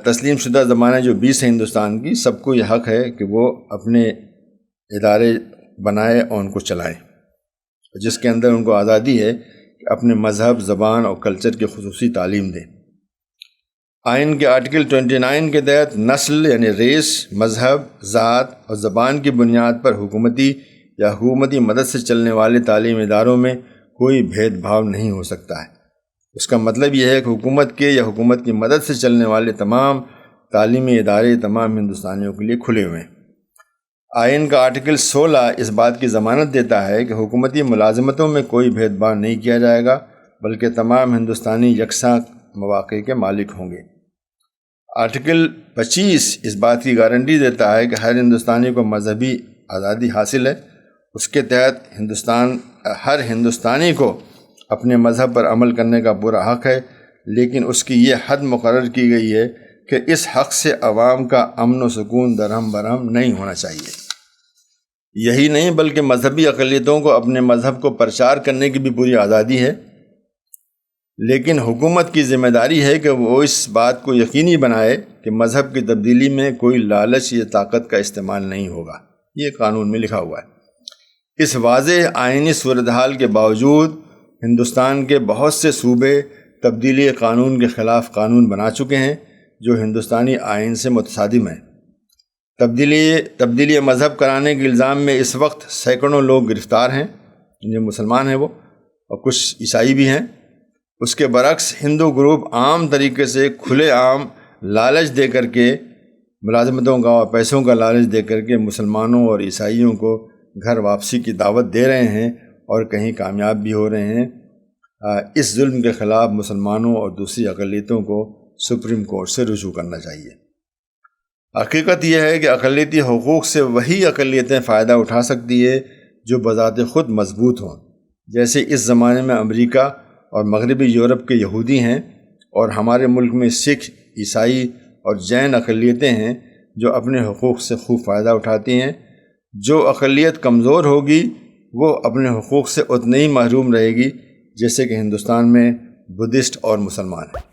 تسلیم شدہ زبانیں جو 20 ہیں ہندوستان کی، سب کو یہ حق ہے کہ وہ اپنے ادارے بنائے اور ان کو چلائیں، جس کے اندر ان کو آزادی ہے کہ اپنے مذہب، زبان اور کلچر کی خصوصی تعلیم دیں۔ آئین کے آرٹیکل 29 کے تحت نسل یعنی ریس، مذہب، ذات اور زبان کی بنیاد پر حکومتی یا حکومتی مدد سے چلنے والے تعلیمی اداروں میں کوئی بھید بھاؤ نہیں ہو سکتا ہے۔ اس کا مطلب یہ ہے کہ حکومت کے یا حکومت کی مدد سے چلنے والے تمام تعلیمی ادارے تمام ہندوستانیوں کے لیے کھلے ہوئے ہیں۔ آئین کا آرٹیکل 16 اس بات کی ضمانت دیتا ہے کہ حکومتی ملازمتوں میں کوئی بھید بھاؤ نہیں کیا جائے گا، بلکہ تمام ہندوستانی یکساں مواقع کے مالک ہوں گے۔ آرٹیکل 25 اس بات کی گارنٹی دیتا ہے کہ ہر ہندوستانی کو مذہبی آزادی حاصل ہے۔ اس کے تحت ہر ہندوستانی کو اپنے مذہب پر عمل کرنے کا پورا حق ہے، لیکن اس کی یہ حد مقرر کی گئی ہے کہ اس حق سے عوام کا امن و سکون درہم برہم نہیں ہونا چاہیے۔ یہی نہیں بلکہ مذہبی اقلیتوں کو اپنے مذہب کو پرچار کرنے کی بھی پوری آزادی ہے، لیکن حکومت کی ذمہ داری ہے کہ وہ اس بات کو یقینی بنائے کہ مذہب کی تبدیلی میں کوئی لالچ یا طاقت کا استعمال نہیں ہوگا۔ یہ قانون میں لکھا ہوا ہے۔ اس واضح آئینی صورتحال کے باوجود ہندوستان کے بہت سے صوبے تبدیلی قانون کے خلاف قانون بنا چکے ہیں جو ہندوستانی آئین سے متصادم ہیں۔ تبدیلی مذہب کرانے کے الزام میں اس وقت سینکڑوں لوگ گرفتار ہیں، جو مسلمان ہیں وہ، اور کچھ عیسائی بھی ہیں۔ اس کے برعکس ہندو گروپ عام طریقے سے کھلے عام لالچ دے کر کے، ملازمتوں کا اور پیسوں کا لالچ دے کر کے مسلمانوں اور عیسائیوں کو گھر واپسی کی دعوت دے رہے ہیں اور کہیں کامیاب بھی ہو رہے ہیں۔ اس ظلم کے خلاف مسلمانوں اور دوسری اقلیتوں کو سپریم کورٹ سے رجوع کرنا چاہیے۔ حقیقت یہ ہے کہ اقلیتی حقوق سے وہی اقلیتیں فائدہ اٹھا سکتی ہے جو بذات خود مضبوط ہوں، جیسے اس زمانے میں امریکہ اور مغربی یورپ کے یہودی ہیں، اور ہمارے ملک میں سکھ، عیسائی اور جین اقلیتیں ہیں جو اپنے حقوق سے خوب فائدہ اٹھاتی ہیں۔ جو اقلیت کمزور ہوگی وہ اپنے حقوق سے اتنے ہی محروم رہے گی جیسے کہ ہندوستان میں بدھسٹ اور مسلمان ہیں۔